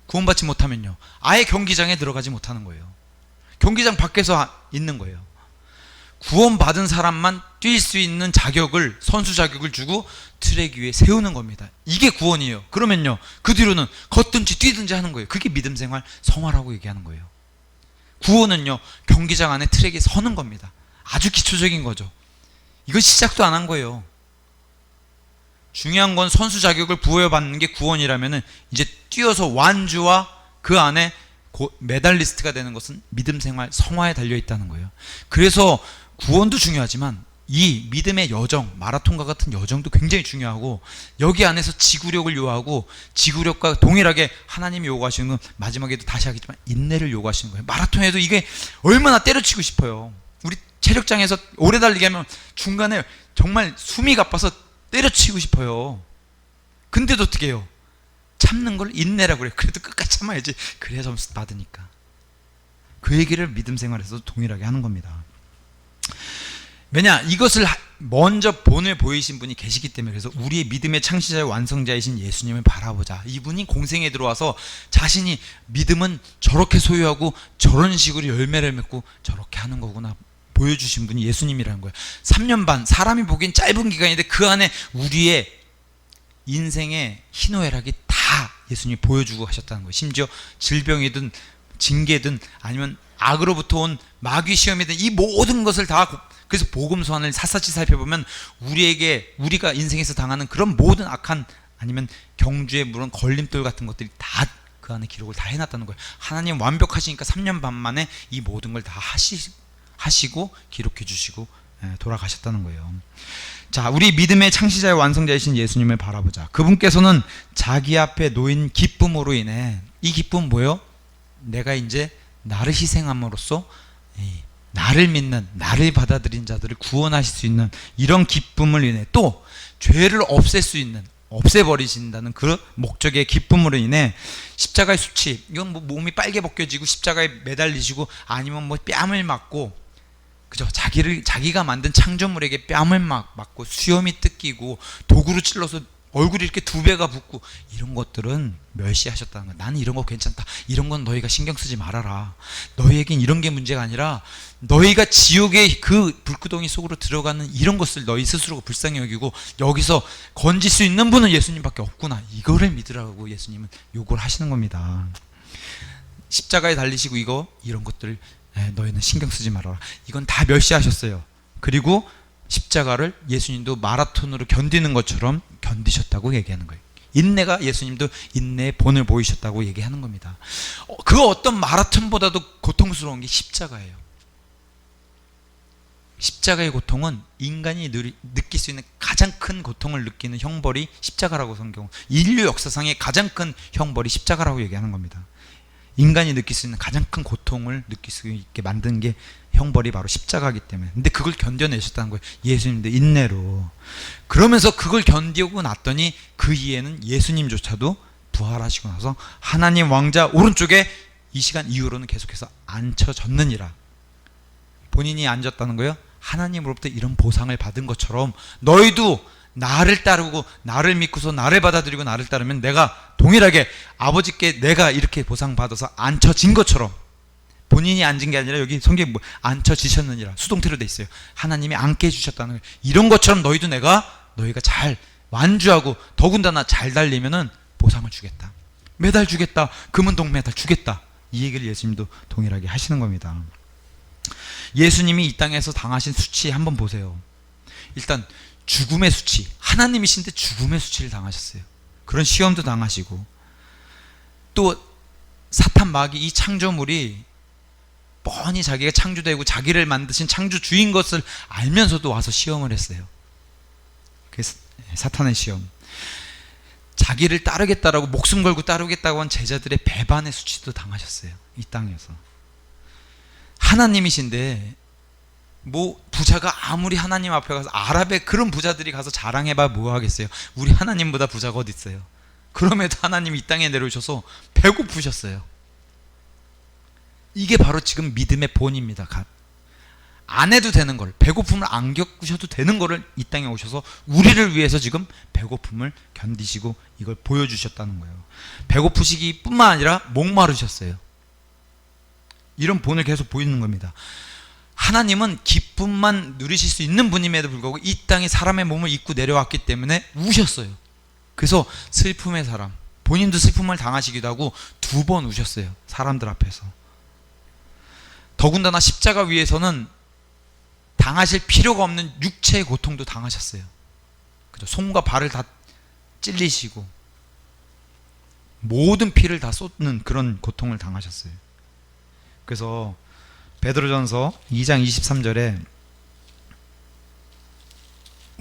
구원받지 못하면요, 아예 경기장에 들어가지 못하는 거예요. 경기장 밖에서 있는 거예요. 구원받은 사람만 뛸 수 있는 자격을, 선수 자격을 주고 트랙 위에 세우는 겁니다. 이게 구원이에요. 그러면요, 그 뒤로는 걷든지 뛰든지 하는 거예요. 그게 믿음 생활 성화라고 얘기하는 거예요. 구원은요, 경기장 안에 트랙에 서는 겁니다. 아주 기초적인 거죠. 이건 시작도 안 한 거예요. 중요한 건 선수 자격을 부여받는 게 구원이라면은 이제 뛰어서 완주와 그 안에 메달리스트가 되는 것은 믿음 생활 성화에 달려 있다는 거예요. 그래서 구원도 중요하지만 이 믿음의 여정, 마라톤과 같은 여정도 굉장히 중요하고, 여기 안에서 지구력을 요하고, 지구력과 동일하게 하나님이 요구하시는 건 마지막에도 다시 하겠지만 인내를 요구하시는 거예요. 마라톤에도 이게 얼마나 때려치고 싶어요. 우리 체력장에서 오래 달리게 하면 중간에 정말 숨이 가빠서 때려치고 싶어요. 근데도 어떻게 해요? 참는 걸 인내라고 그래요. 그래도 끝까지 참아야지, 그래야 점수 받으니까. 그 얘기를 믿음 생활에서도 동일하게 하는 겁니다. 왜냐, 이것을 먼저 본을 보이신 분이 계시기 때문에. 그래서 우리의 믿음의 창시자의 완성자이신 예수님을 바라보자. 이분이 공생에 들어와서 자신이 믿음은 저렇게 소유하고 저런 식으로 열매를 맺고 저렇게 하는 거구나 보여주신 분이 예수님이라는 거예요. 3년 반, 사람이 보기엔 짧은 기간인데 그 안에 우리의 인생의 희노애락이 다 예수님이 보여주고 하셨다는 거예요. 심지어 질병이든 징계든 아니면 악으로부터 온 마귀 시험이든 이 모든 것을 다, 그래서 복음 소환을 샅샅이 살펴보면 우리가 인생에서 당하는 그런 모든 악한 아니면 경주에 물은 걸림돌 같은 것들이 다 그 안에 기록을 다 해놨다는 거예요. 하나님 완벽하시니까 3년 반 만에 이 모든 걸 다 하시고 기록해 주시고 돌아가셨다는 거예요. 자, 우리 믿음의 창시자의 완성자이신 예수님을 바라보자. 그분께서는 자기 앞에 놓인 기쁨으로 인해, 이 기쁨은 뭐예요? 내가 이제 나를 희생함으로써 나를 믿는, 나를 받아들인 자들을 구원하실 수 있는 이런 기쁨을 인해, 또 죄를 없애버리신다는 그 목적의 기쁨으로 인해 십자가의 수치, 이건 뭐 몸이 빨개 벗겨지고 십자가에 매달리시고 아니면 뭐 뺨을 맞고, 그죠? 자기가 만든 창조물에게 뺨을 맞고 수염이 뜯기고 도구로 찔러서 얼굴이 이렇게 2배가 붓고, 이런 것들은 멸시하셨다는 거야. 나는 이런 거 괜찮다. 이런 건 너희가 신경 쓰지 말아라. 너희에겐 이런 게 문제가 아니라 너희가 지옥의 그 불구덩이 속으로 들어가는 이런 것을 너희 스스로가 불쌍히 여기고 여기서 건질 수 있는 분은 예수님밖에 없구나. 이거를 믿으라고 예수님은 요구를 하시는 겁니다. 십자가에 달리시고 이런 것들을 너희는 신경 쓰지 말아라. 이건 다 멸시하셨어요. 그리고 십자가를 예수님도 마라톤으로 견디는 것처럼 견디셨다고 얘기하는 거예요. 인내가, 예수님도 인내의 본을 보이셨다고 얘기하는 겁니다. 그 어떤 마라톤보다도 고통스러운 게 십자가예요. 십자가의 고통은 인간이 느낄 수 있는 가장 큰 고통을 느끼는 형벌이 십자가라고 성경, 인류 역사상의 가장 큰 형벌이 십자가라고 얘기하는 겁니다. 인간이 느낄 수 있는 가장 큰 고통을 느낄 수 있게 만든 게 형벌이 바로 십자가이기 때문에. 근데 그걸 견뎌내셨다는 거예요. 예수님도 인내로. 그러면서 그걸 견디고 났더니 그 이후에는 예수님조차도 부활하시고 나서 하나님 왕자 오른쪽에 이 시간 이후로는 계속해서 앉혀졌느니라. 본인이 앉았다는 거예요. 하나님으로부터 이런 보상을 받은 것처럼 너희도 나를 따르고 나를 믿고서 나를 받아들이고 나를 따르면 내가 동일하게 아버지께 내가 이렇게 보상받아서 앉혀진 것처럼, 본인이 앉은 게 아니라 여기 성경에 앉혀지셨느니라 수동태로 돼 있어요. 하나님이 앉게 해주셨다는 거예요. 이런 것처럼 너희가 잘 완주하고 더군다나 잘 달리면은 보상을 주겠다. 메달 주겠다. 금은 동메달 주겠다. 이 얘기를 예수님도 동일하게 하시는 겁니다. 예수님이 이 땅에서 당하신 수치 한번 보세요. 일단 죽음의 수치, 하나님이신데 죽음의 수치를 당하셨어요. 그런 시험도 당하시고, 또 사탄 마귀, 이 창조물이 뻔히 자기가 창조되고 자기를 만드신 창조주인 것을 알면서도 와서 시험을 했어요. 그래서 사탄의 시험, 자기를 따르겠다라고 목숨 걸고 따르겠다고 한 제자들의 배반의 수치도 당하셨어요. 이 땅에서. 하나님이신데 뭐 부자가 아무리 하나님 앞에 가서, 아랍의 그런 부자들이 가서 자랑해봐 뭐 하겠어요. 우리 하나님보다 부자가 어디 있어요. 그럼에도 하나님이 이 땅에 내려오셔서 배고프셨어요. 이게 바로 지금 믿음의 본입니다. 안 해도 되는 걸, 배고픔을 안 겪으셔도 되는 거를 이 땅에 오셔서 우리를 위해서 지금 배고픔을 견디시고 이걸 보여주셨다는 거예요. 배고프시기 뿐만 아니라 목마르셨어요. 이런 본을 계속 보이는 겁니다. 하나님은 기쁨만 누리실 수 있는 분임에도 불구하고 이 땅에 사람의 몸을 입고 내려왔기 때문에 우셨어요. 그래서 슬픔의 사람, 본인도 슬픔을 당하시기도 하고 2번 우셨어요. 사람들 앞에서. 더군다나 십자가 위에서는 당하실 필요가 없는 육체의 고통도 당하셨어요. 그죠? 손과 발을 다 찔리시고 모든 피를 다 쏟는 그런 고통을 당하셨어요. 그래서 베드로전서 2장 23절에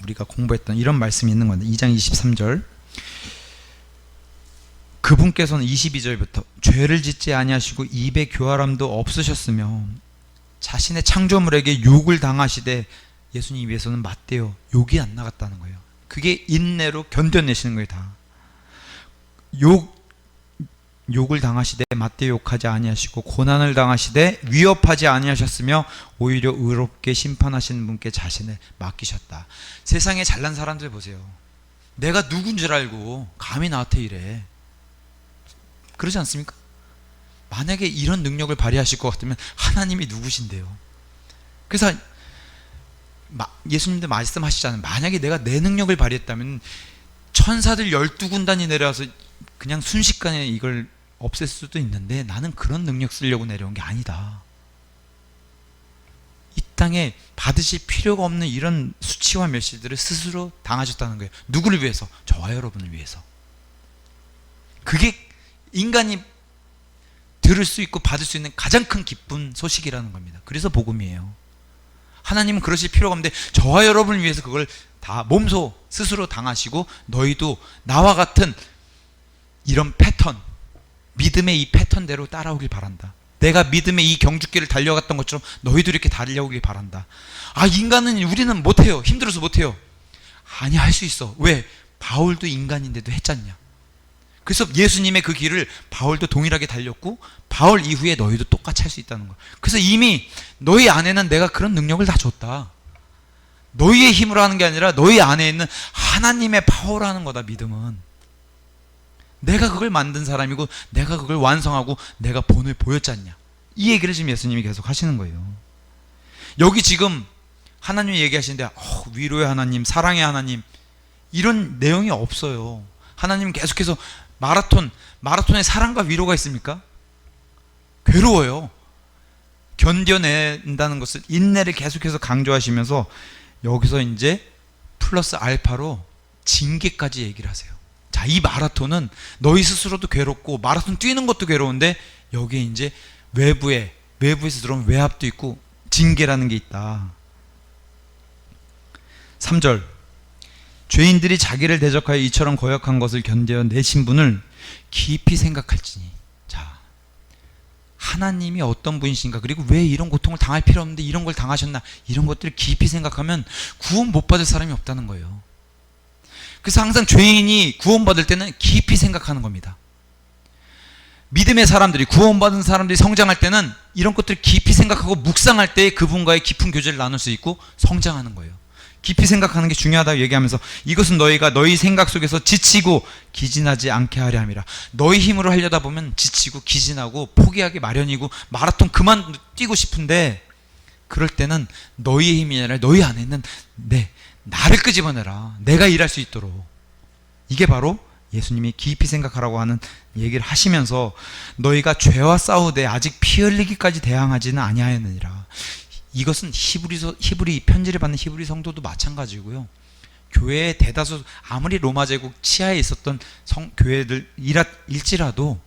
우리가 공부했던 이런 말씀이 있는 건데, 2장 23절, 그분께서는 22절부터 죄를 짓지 아니하시고 입에 교활함도 없으셨으며 자신의 창조물에게 욕을 당하시되, 예수님 입에서는 맞대요 욕이 안 나갔다는 거예요. 그게 인내로 견뎌내시는 거예요. 다 욕을 당하시되 맞대 욕하지 아니하시고 고난을 당하시되 위협하지 아니하셨으며 오히려 의롭게 심판하시는 분께 자신을 맡기셨다. 세상에 잘난 사람들 보세요. 내가 누군 줄 알고 감히 나한테 이래. 그러지 않습니까? 만약에 이런 능력을 발휘하실 것 같으면 하나님이 누구신데요? 그래서 예수님도 말씀하시잖아요. 만약에 내가 내 능력을 발휘했다면 천사들 12군단이 내려와서 그냥 순식간에 이걸 없앨 수도 있는데 나는 그런 능력 쓰려고 내려온 게 아니다. 이 땅에 받으실 필요가 없는 이런 수치와 멸시들을 스스로 당하셨다는 거예요. 누구를 위해서? 저와 여러분을 위해서. 그게 인간이 들을 수 있고 받을 수 있는 가장 큰 기쁜 소식이라는 겁니다. 그래서 복음이에요. 하나님은 그러실 필요가 없는데 저와 여러분을 위해서 그걸 다 몸소 스스로 당하시고, 너희도 나와 같은 이런 패턴, 믿음의 이 패턴대로 따라오길 바란다. 내가 믿음의 이 경주길을 달려갔던 것처럼 너희도 이렇게 달려오길 바란다. 아, 인간은, 우리는 못해요. 힘들어서 못해요. 아니, 할 수 있어. 왜? 바울도 인간인데도 했잖냐. 그래서 예수님의 그 길을 바울도 동일하게 달렸고, 바울 이후에 너희도 똑같이 할 수 있다는 거야. 그래서 이미 너희 안에는 내가 그런 능력을 다 줬다. 너희의 힘으로 하는 게 아니라 너희 안에 있는 하나님의 파워라는 거다. 믿음은 내가 그걸 만든 사람이고 내가 그걸 완성하고 내가 본을 보였잖냐. 이 얘기를 지금 예수님이 계속 하시는 거예요. 여기 지금 하나님이 얘기하시는데 위로의 하나님, 사랑의 하나님, 이런 내용이 없어요. 하나님은 계속해서 마라톤에 사랑과 위로가 있습니까? 괴로워요. 견뎌낸다는 것을, 인내를 계속해서 강조하시면서 여기서 이제 플러스 알파로 징계까지 얘기를 하세요. 자, 이 마라톤은 너희 스스로도 괴롭고 마라톤 뛰는 것도 괴로운데 여기에 이제 외부에서 들어온 외압도 있고 징계라는 게 있다. 3절, 죄인들이 자기를 대적하여 이처럼 거역한 것을 견뎌내신 분을 깊이 생각할지니. 자, 하나님이 어떤 분이신가, 그리고 왜 이런 고통을 당할 필요 없는데 이런 걸 당하셨나, 이런 것들을 깊이 생각하면 구원 못 받을 사람이 없다는 거예요. 그래서 항상 죄인이 구원받을 때는 깊이 생각하는 겁니다. 믿음의 사람들이, 구원받은 사람들이 성장할 때는 이런 것들을 깊이 생각하고 묵상할 때 그분과의 깊은 교제를 나눌 수 있고 성장하는 거예요. 깊이 생각하는 게 중요하다고 얘기하면서, 이것은 너희가 너희 생각 속에서 지치고 기진하지 않게 하려 함이라. 너희 힘으로 하려다 보면 지치고 기진하고 포기하기 마련이고 마라톤 그만 뛰고 싶은데, 그럴 때는 너희의 힘이 아니라 너희 안에 있는 나를 끄집어내라. 내가 일할 수 있도록. 이게 바로 예수님이 깊이 생각하라고 하는 얘기를 하시면서, 너희가 죄와 싸우되 아직 피 흘리기까지 대항하지는 아니하였느니라. 이것은 히브리 편지를 받는 히브리 성도도 마찬가지고요. 교회의 대다수, 아무리 로마 제국 치하에 있었던 교회들일지라도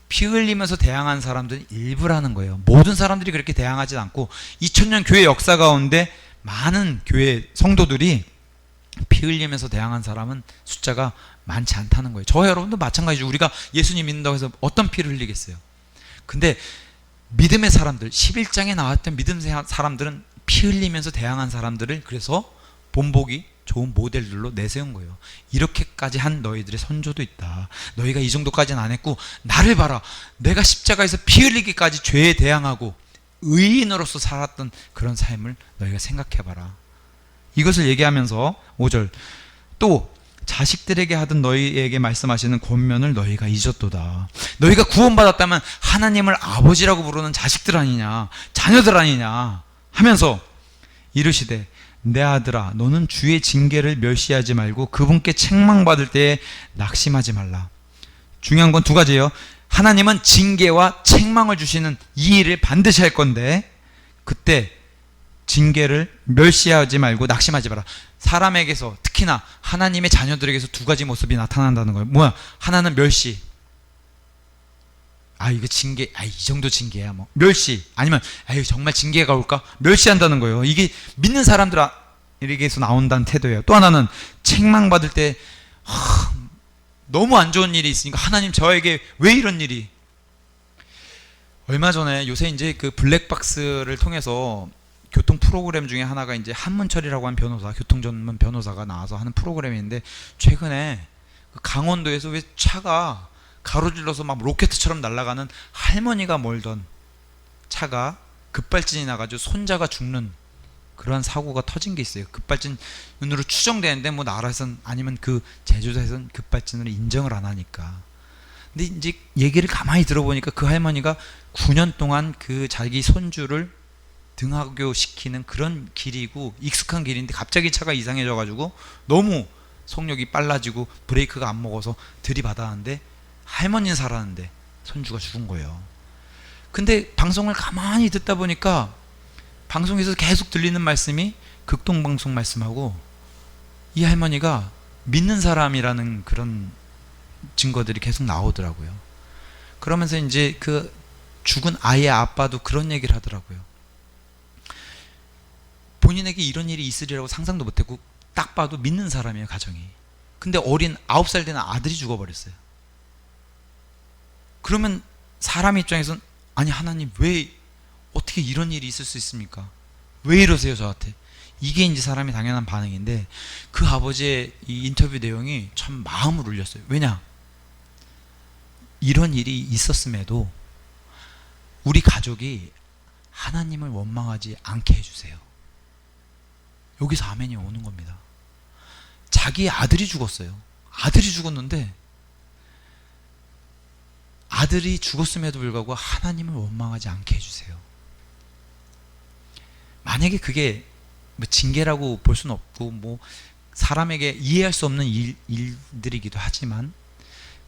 피 흘리면서 대항한 사람들은 일부라는 거예요. 모든 사람들이 그렇게 대항하지 않고 2000년 교회 역사 가운데 많은 교회 성도들이 피 흘리면서 대항한 사람은 숫자가 많지 않다는 거예요. 저와 여러분도 마찬가지죠. 우리가 예수님 믿는다고 해서 어떤 피를 흘리겠어요? 근데 믿음의 사람들, 11장에 나왔던 믿음의 사람들은 피 흘리면서 대항한 사람들을 그래서 본보기 좋은 모델들로 내세운 거예요. 이렇게까지 한 너희들의 선조도 있다. 너희가 이 정도까지는 안 했고 나를 봐라. 내가 십자가에서 피 흘리기까지 죄에 대항하고 의인으로서 살았던 그런 삶을 너희가 생각해봐라. 이것을 얘기하면서 5절, 또 자식들에게 하던 너희에게 말씀하시는 권면을 너희가 잊었도다. 너희가 구원받았다면 하나님을 아버지라고 부르는 자식들 아니냐, 자녀들 아니냐 하면서 이르시되, 내 아들아, 너는 주의 징계를 멸시하지 말고 그분께 책망받을 때에 낙심하지 말라. 중요한 건 두 가지예요. 하나님은 징계와 책망을 주시는 이 일을 반드시 할 건데, 그때 징계를 멸시하지 말고 낙심하지 마라. 사람에게서, 특히나 하나님의 자녀들에게서 두 가지 모습이 나타난다는 거예요. 뭐야? 하나는 멸시. 이거 징계, 이 정도 징계야 뭐. 멸시. 아니면 정말 징계가 올까? 멸시한다는 거예요. 이게 믿는 사람들에게서 나온다는 태도예요. 또 하나는 책망받을 때 너무 안 좋은 일이 있으니까, 하나님 저에게 왜 이런 일이. 얼마 전에, 요새 이제 그 블랙박스를 통해서 교통 프로그램 중에 하나가 이제 한문철이라고 하는 변호사, 교통 전문 변호사가 나와서 하는 프로그램인데, 최근에 그 강원도에서 왜 차가 가로질러서 막 로켓처럼 날아가는, 할머니가 몰던 차가 급발진이 나가지고 손자가 죽는 그런 사고가 터진 게 있어요. 급발진으로 추정되는데 뭐 나라에선, 아니면 그 제조사에선 급발진으로 인정을 안 하니까. 근데 이제 얘기를 가만히 들어보니까 그 할머니가 9년 동안 그 자기 손주를 등하교시키는 그런 길이고 익숙한 길인데, 갑자기 차가 이상해져가지고 너무 속력이 빨라지고 브레이크가 안 먹어서 들이받았는데, 할머니는 살았는데 손주가 죽은 거예요. 근데 방송을 가만히 듣다 보니까 방송에서 계속 들리는 말씀이 극동방송 말씀하고 이 할머니가 믿는 사람이라는 그런 증거들이 계속 나오더라고요. 그러면서 이제 그 죽은 아이의 아빠도 그런 얘기를 하더라고요. 본인에게 이런 일이 있으리라고 상상도 못했고 딱 봐도 믿는 사람이에요, 가정이. 근데 어린 9살 된 아들이 죽어버렸어요. 그러면 사람 입장에서는 아니 하나님 왜 어떻게 이런 일이 있을 수 있습니까? 왜 이러세요 저한테? 이게 이제 사람이 당연한 반응인데 그 아버지의 이 인터뷰 내용이 참 마음을 울렸어요. 왜냐? 이런 일이 있었음에도 우리 가족이 하나님을 원망하지 않게 해주세요. 여기서 아멘이 오는 겁니다. 자기 아들이 죽었어요. 아들이 죽었는데 아들이 죽었음에도 불구하고 하나님을 원망하지 않게 해주세요. 만약에 그게 뭐 징계라고 볼 수는 없고 뭐 사람에게 이해할 수 없는 일들이기도 하지만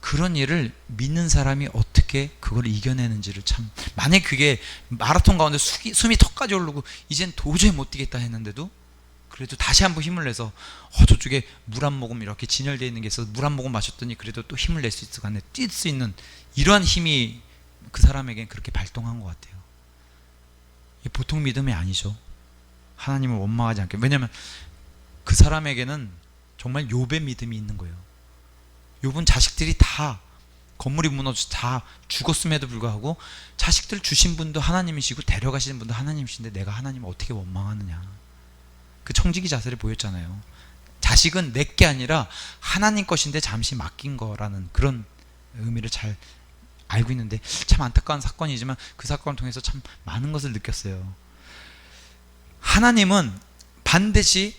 그런 일을 믿는 사람이 어떻게 그걸 이겨내는지를 참, 만약에 그게 마라톤 가운데 숨이 턱까지 오르고 이젠 도저히 못 뛰겠다 했는데도 그래도 다시 한번 힘을 내서 저쪽에 물 한 모금 이렇게 진열되어 있는 게 있어서 물 한 모금 마셨더니 그래도 또 힘을 낼 수 있을 것 같네, 뛸 수 있는 이러한 힘이 그 사람에겐 그렇게 발동한 것 같아요. 이게 보통 믿음이 아니죠. 하나님을 원망하지 않게. 왜냐하면 그 사람에게는 정말 욥의 믿음이 있는 거예요. 욥은 자식들이 다 건물이 무너져 다 죽었음에도 불구하고 자식들 주신 분도 하나님이시고 데려가시는 분도 하나님이신데 내가 하나님을 어떻게 원망하느냐, 그 청지기 자세를 보였잖아요. 자식은 내게 아니라 하나님 것인데 잠시 맡긴 거라는 그런 의미를 잘 알고 있는데 참 안타까운 사건이지만 그 사건을 통해서 참 많은 것을 느꼈어요. 하나님은 반드시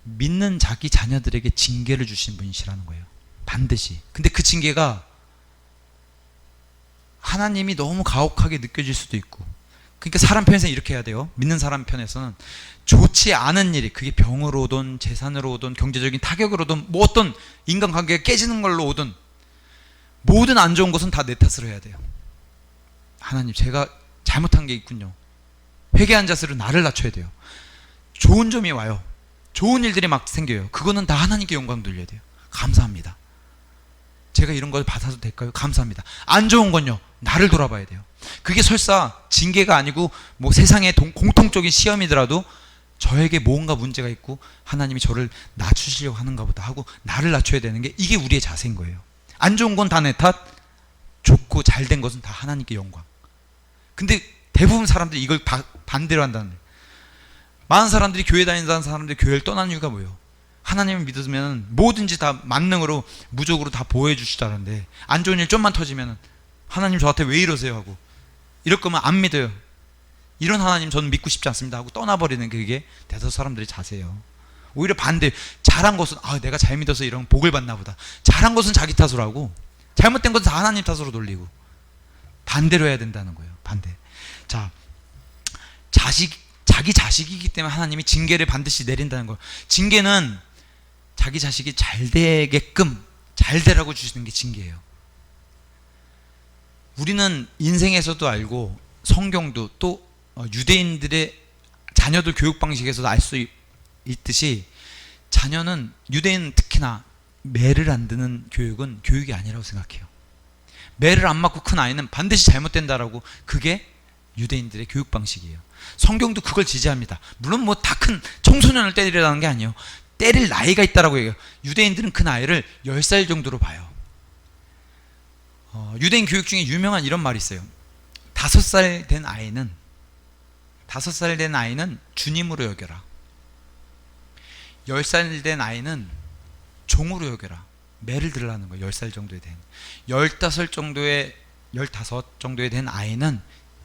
믿는 자기 자녀들에게 징계를 주신 분이시라는 거예요. 반드시. 근데 그 징계가 하나님이 너무 가혹하게 느껴질 수도 있고, 그러니까 사람 편에서는 이렇게 해야 돼요. 믿는 사람 편에서는 좋지 않은 일이, 그게 병으로 오든 재산으로 오든 경제적인 타격으로 오든 뭐 어떤 인간관계가 깨지는 걸로 오든 모든 안 좋은 것은 다 내 탓으로 해야 돼요. 하나님 제가 잘못한 게 있군요. 회개한 자세로 나를 낮춰야 돼요. 좋은 점이 와요. 좋은 일들이 막 생겨요. 그거는 다 하나님께 영광 돌려야 돼요. 감사합니다. 제가 이런 걸 받아도 될까요? 감사합니다. 안 좋은 건요, 나를 돌아봐야 돼요. 그게 설사 징계가 아니고 뭐 세상의 공통적인 시험이더라도 저에게 뭔가 문제가 있고 하나님이 저를 낮추시려고 하는가 보다 하고 나를 낮춰야 되는 게, 이게 우리의 자세인 거예요. 안 좋은 건 다 내 탓, 좋고 잘된 것은 다 하나님께 영광. 근데 대부분 사람들이 이걸 반대로 한다는 거예요. 많은 사람들이 교회 다니는 사람들이 교회를 떠나는 이유가 뭐예요? 하나님을 믿으면 뭐든지 다 만능으로 무적으로 다 보호해 주시다는데 안 좋은 일 좀만 터지면 하나님 저한테 왜 이러세요 하고, 이럴 거면 안 믿어요. 이런 하나님 저는 믿고 싶지 않습니다 하고 떠나버리는 게 그게 대다수 사람들의 자세예요. 오히려 반대, 잘한 것은 내가 잘 믿어서 이런 복을 받나 보다, 잘한 것은 자기 탓으로 하고 잘못된 것은 다 하나님 탓으로 돌리고, 반대로 해야 된다는 거예요. 반대. 자, 자기 자식이기 때문에 하나님이 징계를 반드시 내린다는 거예요. 징계는 자기 자식이 잘 되게끔 잘 되라고 주시는 게 징계예요. 우리는 인생에서도 알고 성경도 또 유대인들의 자녀들 교육 방식에서도 알 수 있듯이 자녀는, 유대인 특히나 매를 안 드는 교육은 교육이 아니라고 생각해요. 매를 안 맞고 큰 아이는 반드시 잘못된다라고, 그게 유대인들의 교육 방식이에요. 성경도 그걸 지지합니다. 물론 뭐 다 큰 청소년을 때리라는 게 아니에요. 때릴 나이가 있다라고 해요. 유대인들은 그 나이를 10살 정도로 봐요. 유대인 교육 중에 유명한 이런 말이 있어요. 5살 된 아이는 주님으로 여겨라. 10살 된 아이는 종으로 여겨라. 매를 들으라는 거예요. 10살 정도에 된. 15 정도에 된 아이는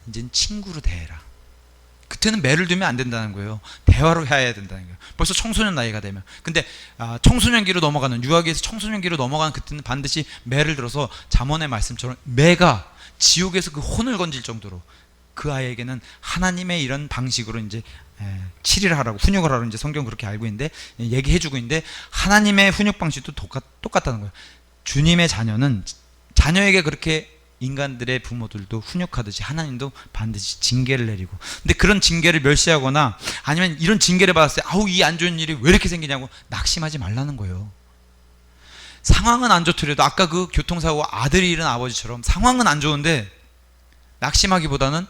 이제는 친구로 대해라. 그때는 매를 두면 안 된다는 거예요. 대화로 해야 된다는 거예요. 벌써 청소년 나이가 되면. 근데 청소년기로 넘어가는, 유아기에서 청소년기로 넘어가는 그때는 반드시 매를 들어서 잠언의 말씀처럼 매가 지옥에서 그 혼을 건질 정도로 그 아이에게는 하나님의 이런 방식으로 이제 치리를 하라고, 훈육을 하라고 이제 성경 그렇게 알고 있는데, 얘기해주고 있는데, 하나님의 훈육 방식도 똑같다는 거예요. 주님의 자녀는 자녀에게 그렇게 인간들의 부모들도 훈육하듯이 하나님도 반드시 징계를 내리고, 근데 그런 징계를 멸시하거나 아니면 이런 징계를 받았을 때 아우 이 안 좋은 일이 왜 이렇게 생기냐고 낙심하지 말라는 거예요. 상황은 안 좋더라도 아까 그 교통사고 아들이 잃은 아버지처럼 상황은 안 좋은데 낙심하기보다는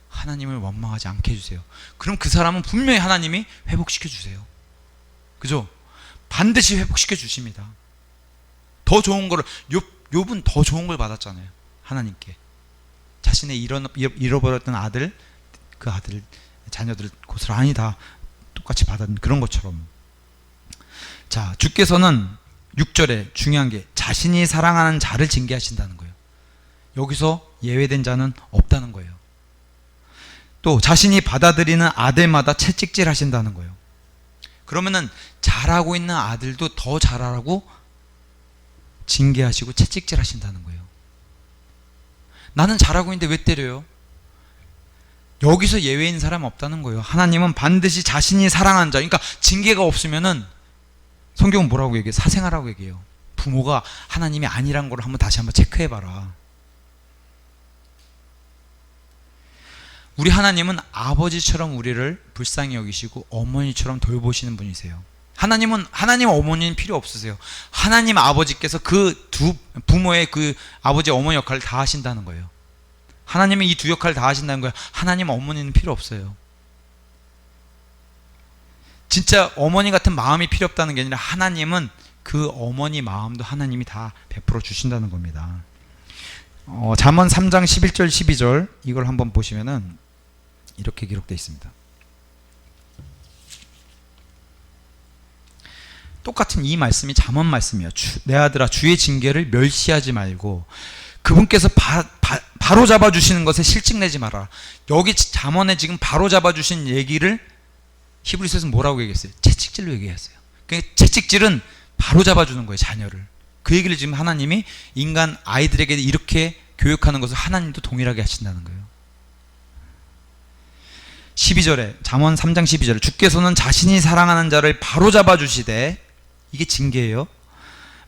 하나님을 원망하지 않게 해주세요. 그럼 그 사람은 분명히 하나님이 회복시켜 주세요. 그죠? 반드시 회복시켜 주십니다. 더 좋은 거를 욥은 더 좋은 걸 받았잖아요. 하나님께 자신의 잃어버렸던 아들, 그 아들 자녀들을 고스란히 다 똑같이 받은 그런 것처럼. 자, 주께서는 6절에 중요한 게 자신이 사랑하는 자를 징계하신다는 거예요. 여기서 예외된 자는 없다는 거예요. 또 자신이 받아들이는 아들마다 채찍질 하신다는 거예요. 그러면은 잘하고 있는 아들도 더 잘하라고 징계하시고 채찍질 하신다는 거예요. 나는 잘하고 있는데 왜 때려요? 여기서 예외인 사람 없다는 거예요. 하나님은 반드시 자신이 사랑하는 자, 그러니까 징계가 없으면은 성경은 뭐라고 얘기해요? 사생아라고 얘기해요. 부모가 하나님이 아니란 걸 다시 한번 체크해봐라. 우리 하나님은 아버지처럼 우리를 불쌍히 여기시고 어머니처럼 돌보시는 분이세요. 하나님 어머니는 필요 없으세요. 하나님 아버지께서 그 두 부모의 그 아버지 어머니 역할을 다 하신다는 거예요. 하나님은 이 두 역할을 다 하신다는 거예요. 하나님 어머니는 필요 없어요. 진짜 어머니 같은 마음이 필요 없다는 게 아니라 하나님은 그 어머니 마음도 하나님이 다 베풀어 주신다는 겁니다. 잠언 3장 11절 12절 이걸 한번 보시면은 이렇게 기록되어 있습니다. 똑같은 이 말씀이 잠언 말씀이에요. 내 아들아 주의 징계를 멸시하지 말고 그분께서 바로 잡아주시는 것에 실증내지 마라. 여기 잠언에 지금 바로 잡아주신 얘기를 히브리서에서 뭐라고 얘기했어요? 채찍질로 얘기했어요. 그러니까 채찍질은 바로 잡아주는 거예요. 자녀를. 그 얘기를 지금 하나님이 인간 아이들에게 이렇게 교육하는 것을 하나님도 동일하게 하신다는 거예요. 12절에 잠언 3장 12절에 주께서는 자신이 사랑하는 자를 바로 잡아주시되, 이게 징계예요.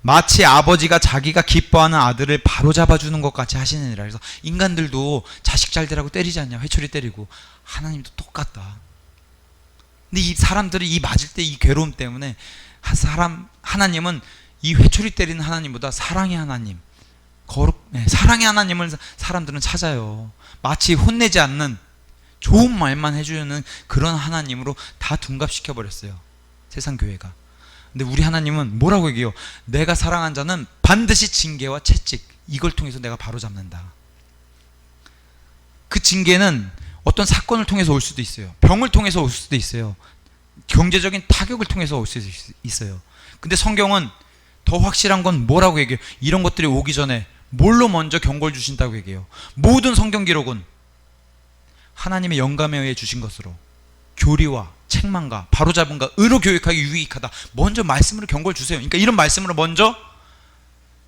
마치 아버지가 자기가 기뻐하는 아들을 바로 잡아주는 것 같이 하시느니라. 그래서 인간들도 자식 잘 되라고 때리지 않냐, 회초리 때리고. 하나님도 똑같다. 근데 이 사람들이 이 맞을 때 이 괴로움 때문에 하나님은 이 회초리 때리는 하나님보다 사랑의 하나님, 사랑의 하나님을 사람들은 찾아요. 마치 혼내지 않는 좋은 말만 해주는 그런 하나님으로 다 둔갑시켜버렸어요, 세상 교회가. 근데 우리 하나님은 뭐라고 얘기해요? 내가 사랑한 자는 반드시 징계와 채찍, 이걸 통해서 내가 바로잡는다. 그 징계는 어떤 사건을 통해서 올 수도 있어요. 병을 통해서 올 수도 있어요. 경제적인 타격을 통해서 올 수도 있어요. 근데 성경은 더 확실한 건 뭐라고 얘기해요? 이런 것들이 오기 전에 뭘로 먼저 경고를 주신다고 얘기해요? 모든 성경 기록은 하나님의 영감에 의해 주신 것으로 교리와 책망과 바로잡음과 의로 교육하기 유익하다. 먼저 말씀으로 경고를 주세요. 그러니까 이런 말씀으로 먼저,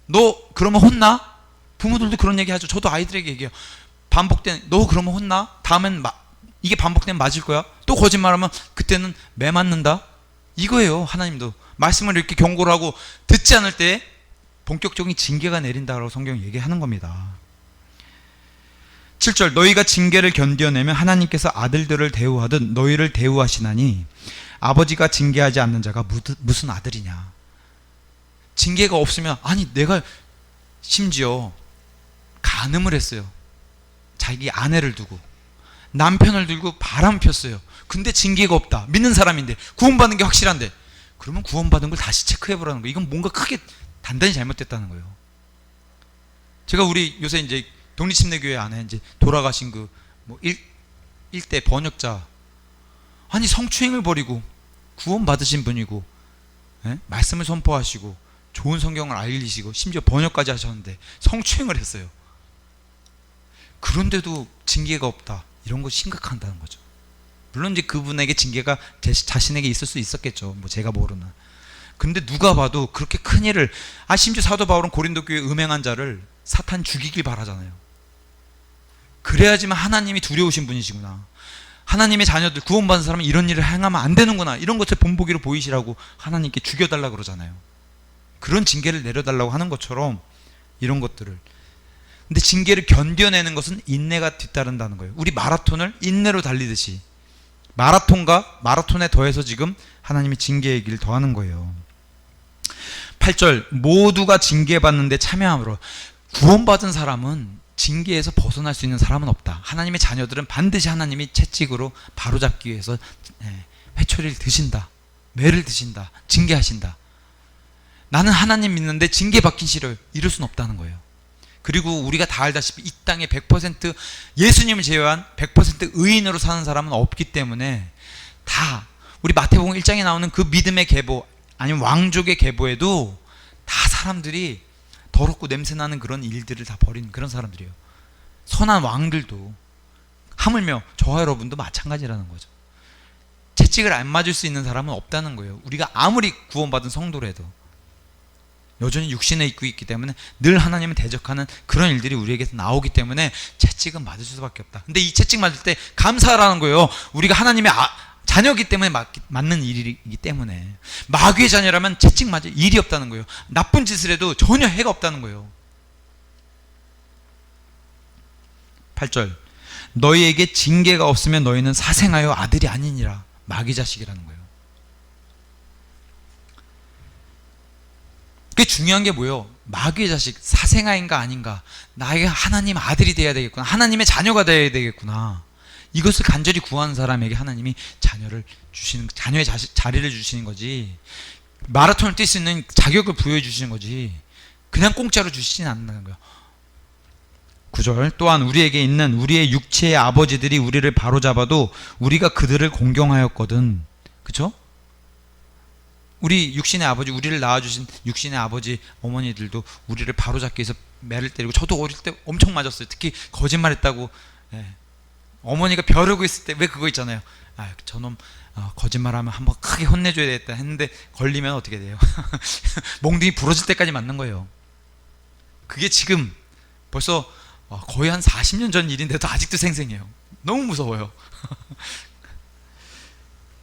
너 그러면 혼나? 부모들도 그런 얘기 하죠. 저도 아이들에게 얘기해요. 너 그러면 혼나? 다음엔 이게 반복되면 맞을 거야? 또 거짓말하면 그때는 매 맞는다? 이거예요. 하나님도 말씀을 이렇게 경고를 하고 듣지 않을 때 본격적인 징계가 내린다라고 성경이 얘기하는 겁니다. 7절 너희가 징계를 견뎌내면 하나님께서 아들들을 대우하듯 너희를 대우하시나니 아버지가 징계하지 않는 자가 무슨 아들이냐. 징계가 없으면, 아니 내가 심지어 간음을 했어요. 자기 아내를 두고 남편을 두고 바람 폈어요. 근데 징계가 없다. 믿는 사람인데 구원받는 게 확실한데, 그러면 구원받은 걸 다시 체크해보라는 거예요. 이건 뭔가 크게 단단히 잘못됐다는 거예요. 제가 우리 요새 이제 독립침례교회 안에 이제 돌아가신 그 일대 번역자, 아니 성추행을 벌이고 구원받으신 분이고, 말씀을 선포하시고 좋은 성경을 알리시고 심지어 번역까지 하셨는데 성추행을 했어요. 그런데도 징계가 없다. 이런 거 심각하다는 거죠. 물론 이제 그분에게 징계가 자신에게 있을 수 있었겠죠. 뭐 제가 모르는. 근데 누가 봐도 그렇게 큰 일을, 심지어 사도 바울은 고린도 교회 음행한 자를 사탄 죽이길 바라잖아요. 그래야지만 하나님이 두려우신 분이시구나. 하나님의 자녀들 구원받은 사람은 이런 일을 행하면 안 되는구나. 이런 것을 본보기로 보이시라고 하나님께 죽여달라 그러잖아요. 그런 징계를 내려달라고 하는 것처럼 이런 것들을. 근데 징계를 견뎌내는 것은 인내가 뒤따른다는 거예요. 우리 마라톤을 인내로 달리듯이 마라톤과 마라톤에 더해서 지금 하나님이 징계의 길을 더하는 거예요. 8절 모두가 징계받는데 참여함으로. 구원받은 사람은 징계에서 벗어날 수 있는 사람은 없다. 하나님의 자녀들은 반드시 하나님이 채찍으로 바로잡기 위해서 회초리를 드신다, 매를 드신다, 징계하신다. 나는 하나님 믿는데 징계받긴 싫어요. 이럴 수는 없다는 거예요. 그리고 우리가 다 알다시피 이 땅에 100% 예수님을 제외한 100% 의인으로 사는 사람은 없기 때문에 다 우리 마태복음 1장에 나오는 그 믿음의 계보 아니면 왕족의 계보에도 다 사람들이 더럽고 냄새나는 그런 일들을 다 벌이는 그런 사람들이에요. 선한 왕들도 하물며 저와 여러분도 마찬가지라는 거죠. 채찍을 안 맞을 수 있는 사람은 없다는 거예요. 우리가 아무리 구원받은 성도라도 여전히 육신에 입고 있기 때문에 늘 하나님을 대적하는 그런 일들이 우리에게서 나오기 때문에 채찍은 맞을 수밖에 없다. 근데 이 채찍 맞을 때 감사하라는 거예요. 우리가 하나님의 자녀이기 때문에 맞는 일이기 때문에. 마귀의 자녀라면 채찍 맞을 일이 없다는 거예요. 나쁜 짓을 해도 전혀 해가 없다는 거예요. 8절 너희에게 징계가 없으면 너희는 사생하여 아들이 아니니라. 마귀 자식이라는 거예요. 그게 중요한 게 뭐예요? 마귀의 자식, 사생아인가 아닌가. 나에게 하나님 아들이 돼야 되겠구나. 하나님의 자녀가 돼야 되겠구나. 이것을 간절히 구하는 사람에게 하나님이 자녀를 주시는, 자녀의 자리를 주시는 거지. 마라톤을 뛸 수 있는 자격을 부여해 주시는 거지. 그냥 공짜로 주시진 않는 거예요. 9절 또한 우리에게 있는 우리의 육체의 아버지들이 우리를 바로잡아도 우리가 그들을 공경하였거든. 그쵸? 우리 육신의 아버지, 우리를 낳아주신 육신의 아버지 어머니들도 우리를 바로잡기 위해서 매를 때리고, 저도 어릴 때 엄청 맞았어요. 특히 거짓말했다고. 어머니가 벼르고 있을 때 왜 그거 있잖아요. 저놈 거짓말하면 한번 크게 혼내줘야 되겠다 했는데 걸리면 어떻게 돼요? 몽둥이 부러질 때까지 맞는 거예요. 그게 지금 벌써 거의 한 40년 전 일인데도 아직도 생생해요. 너무 무서워요.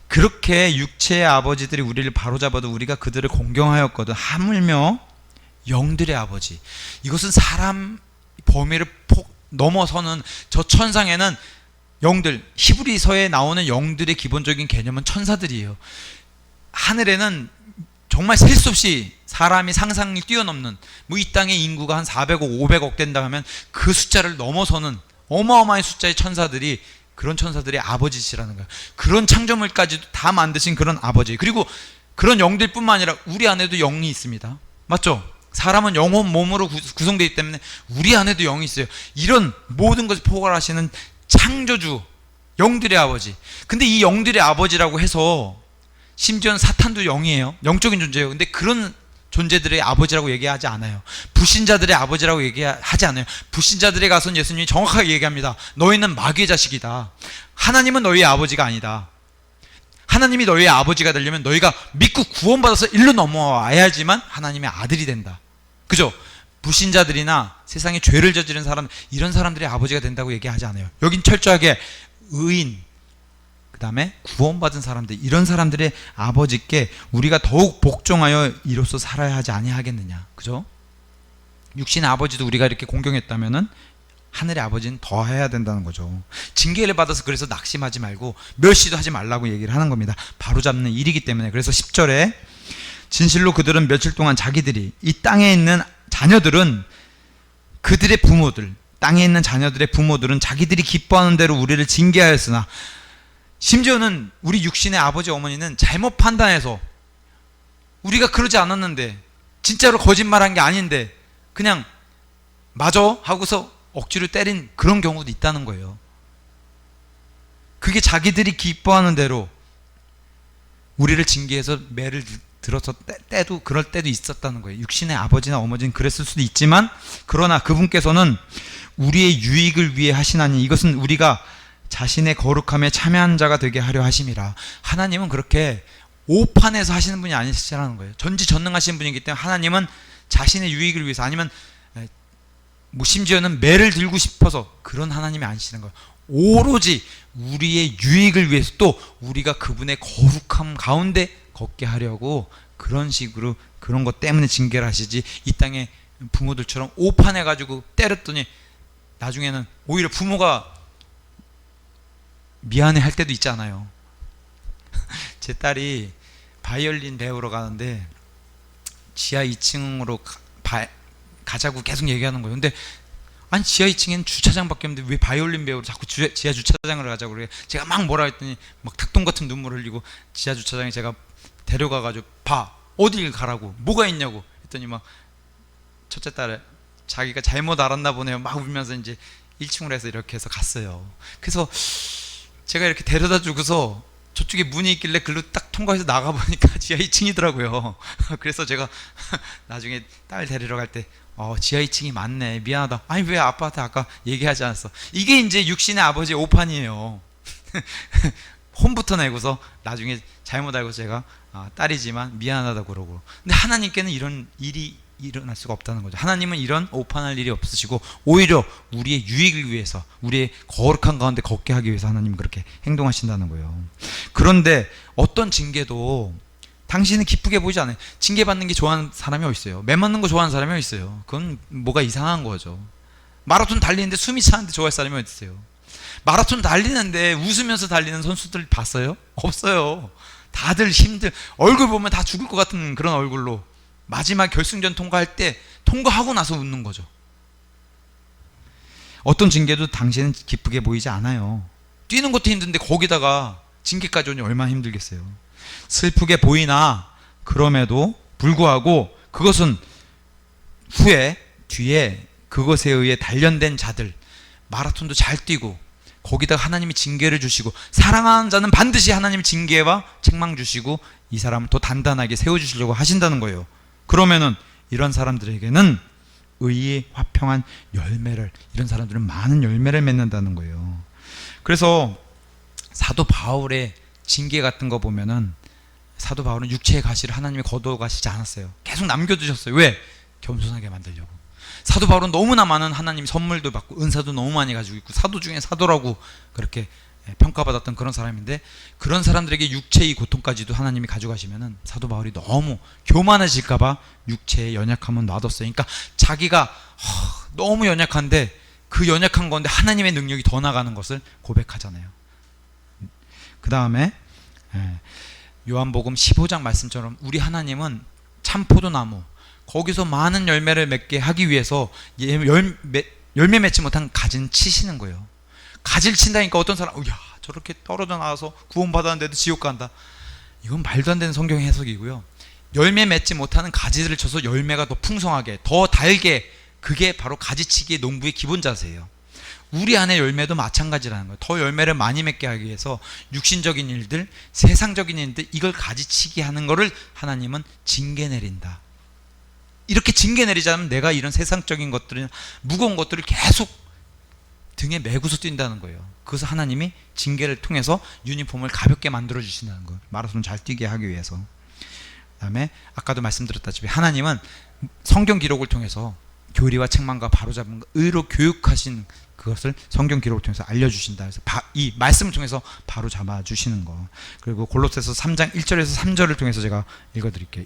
그렇게 육체의 아버지들이 우리를 바로잡아도 우리가 그들을 공경하였거든. 하물며 영들의 아버지. 이것은 사람 범위를 넘어서는, 저 천상에는 영들, 히브리서에 나오는 영들의 기본적인 개념은 천사들이에요. 하늘에는 정말 셀 수 없이 사람이 상상을 뛰어넘는, 뭐 이 땅의 인구가 한 400억, 500억 된다 하면 그 숫자를 넘어서는 어마어마한 숫자의 천사들이, 그런 천사들의 아버지시라는 거예요. 그런 창조물까지도 다 만드신 그런 아버지. 그리고 그런 영들뿐만 아니라 우리 안에도 영이 있습니다. 맞죠? 사람은 영혼 몸으로 구성되어 있기 때문에 우리 안에도 영이 있어요. 이런 모든 것을 포괄하시는 창조주, 영들의 아버지. 근데 이 영들의 아버지라고 해서 심지어는 사탄도 영이에요. 영적인 존재예요. 근데 그런 존재들의 아버지라고 얘기하지 않아요. 불신자들의 아버지라고 얘기하지 않아요. 불신자들에 가서는 예수님이 정확하게 얘기합니다. 너희는 마귀의 자식이다. 하나님은 너희의 아버지가 아니다. 하나님이 너희의 아버지가 되려면 너희가 믿고 구원받아서 일로 넘어와야지만 하나님의 아들이 된다. 그죠? 불신자들이나 세상에 죄를 저지른 사람, 이런 사람들의 아버지가 된다고 얘기하지 않아요. 여긴 철저하게 의인, 그 다음에 구원받은 사람들, 이런 사람들의 아버지께 우리가 더욱 복종하여 이로써 살아야 하지 아니하겠느냐. 그죠? 육신의 아버지도 우리가 이렇게 공경했다면은 하늘의 아버지는 더 해야 된다는 거죠. 징계를 받아서 그래서 낙심하지 말고 멸시도 하지 말라고 얘기를 하는 겁니다. 바로잡는 일이기 때문에. 그래서 10절에 진실로 그들은 며칠 동안 자기들이, 이 땅에 있는 자녀들은, 그들의 부모들, 땅에 있는 자녀들의 부모들은 자기들이 기뻐하는 대로 우리를 징계하였으나, 심지어는 우리 육신의 아버지 어머니는 잘못 판단해서 우리가 그러지 않았는데, 진짜로 거짓말한 게 아닌데 그냥 맞아 하고서 억지로 때린 그런 경우도 있다는 거예요. 그게 자기들이 기뻐하는 대로 우리를 징계해서 매를 들어서 때도, 그럴 때도 있었다는 거예요. 육신의 아버지나 어머니는 그랬을 수도 있지만, 그러나 그분께서는 우리의 유익을 위해 하시나니 이것은 우리가 자신의 거룩함에 참여한 자가 되게 하려 하심이라. 하나님은 그렇게 오판에서 하시는 분이 아니시라는 거예요. 전지전능하신 분이기 때문에 하나님은 자신의 유익을 위해서, 아니면 뭐 심지어는 매를 들고 싶어서, 그런 하나님이 아니시는 거예요. 오로지 우리의 유익을 위해서, 또 우리가 그분의 거룩함 가운데 걷게 하려고 그런 식으로, 그런 것 때문에 징계를 하시지, 이 땅에 부모들처럼 오판해가지고 때렸더니 나중에는 오히려 부모가 미안해 할 때도 있잖아요. 제 딸이 바이올린 배우러 가는데 지하 2층으로 가자고 계속 얘기하는 거예요. 근데 아니 지하 2층에는 주차장밖에 없는데 왜 바이올린 배우러 자꾸 지하 주차장으로 가자고 그래요. 제가 막 뭐라 했더니 막 닭똥 같은 눈물 흘리고 지하 주차장에 제가 데려가가지고 봐 어딜 가라고 뭐가 있냐고 했더니 막 첫째 딸 자기가 잘못 알았나 보네요. 막 울면서 이제 1층으로 해서 이렇게 해서 갔어요. 그래서 제가 이렇게 데려다 주고서 저쪽에 문이 있길래 글로 딱 통과해서 나가보니까 지하 2층이더라고요. 그래서 제가 나중에 딸 데리러 갈 때 지하 2층이 맞네 미안하다. 아니 왜 아빠한테 아까 얘기하지 않았어. 이게 이제 육신의 아버지의 오판이에요. 혼부터 내고서 나중에 잘못 알고 제가 딸이지만 미안하다고 그러고. 근데 하나님께는 이런 일이 일어날 수가 없다는 거죠. 하나님은 이런 오판할 일이 없으시고 오히려 우리의 유익을 위해서 우리의 거룩한 가운데 걷게 하기 위해서 하나님은 그렇게 행동하신다는 거예요. 그런데 어떤 징계도 당신은 기쁘게 보이지 않아요. 징계받는 게 좋아하는 사람이 어디 있어요? 매 맞는 거 좋아하는 사람이 어디 있어요? 그건 뭐가 이상한 거죠. 마라톤 달리는데 숨이 차는데 좋아할 사람이 어디 있어요? 마라톤 달리는데 웃으면서 달리는 선수들 봤어요? 없어요. 다들 얼굴 보면 다 죽을 것 같은 그런 얼굴로 마지막 결승전 통과할 때 통과하고 나서 웃는 거죠. 어떤 징계도 당신은 기쁘게 보이지 않아요. 뛰는 것도 힘든데 거기다가 징계까지 오니 얼마나 힘들겠어요. 슬프게 보이나 그럼에도 불구하고 그것은 뒤에 그것에 의해 단련된 자들, 마라톤도 잘 뛰고 거기다가 하나님이 징계를 주시고 사랑하는 자는 반드시 하나님이 징계와 책망 주시고 이 사람을 더 단단하게 세워주시려고 하신다는 거예요. 그러면은 이런 사람들에게는 의의 화평한 열매를, 이런 사람들은 많은 열매를 맺는다는 거예요. 그래서 사도 바울의 징계 같은 거 보면은 사도 바울은 육체의 가시를 하나님이 거두어 가시지 않았어요. 계속 남겨두셨어요. 왜? 겸손하게 만들려고. 사도 바울은 너무나 많은 하나님 선물도 받고 은사도 너무 많이 가지고 있고 사도 중에 사도라고 그렇게 평가받았던 그런 사람인데, 그런 사람들에게 육체의 고통까지도 하나님이 가져가시면은 사도 바울이 너무 교만해질까봐 육체의 연약함은 놔뒀어요. 그러니까 자기가 너무 연약한데 그 연약한 건데 하나님의 능력이 더 나가는 것을 고백하잖아요. 그 다음에 요한복음 15장 말씀처럼 우리 하나님은 참포도나무, 거기서 많은 열매를 맺게 하기 위해서 열매 맺지 못한 가지는 치시는 거예요. 가지를 친다니까 어떤 사람, 야 저렇게 떨어져 나와서 구원받았는데도 지옥 간다. 이건 말도 안 되는 성경 해석이고요. 열매 맺지 못하는 가지를 쳐서 열매가 더 풍성하게, 더 달게, 그게 바로 가지치기의 농부의 기본 자세예요. 우리 안의 열매도 마찬가지라는 거예요. 더 열매를 많이 맺게 하기 위해서 육신적인 일들, 세상적인 일들, 이걸 가지치기 하는 거를 하나님은 징계 내린다. 이렇게 징계 내리자면 내가 이런 세상적인 것들은 무거운 것들을 계속 등에 메고서 뛴다는 거예요. 그래서 하나님이 징계를 통해서 유니폼을 가볍게 만들어 주신다는 거예요. 마라톤 잘 뛰게 하기 위해서. 그 다음에 아까도 말씀드렸다시피 하나님은 성경 기록을 통해서 교리와 책망과 바로잡은 의로 교육하신 그것을 성경 기록을 통해서 알려주신다. 그래서 이 말씀을 통해서 바로 잡아주시는 거. 그리고 골로새서 3장 1절에서 3절을 통해서 제가 읽어드릴게요.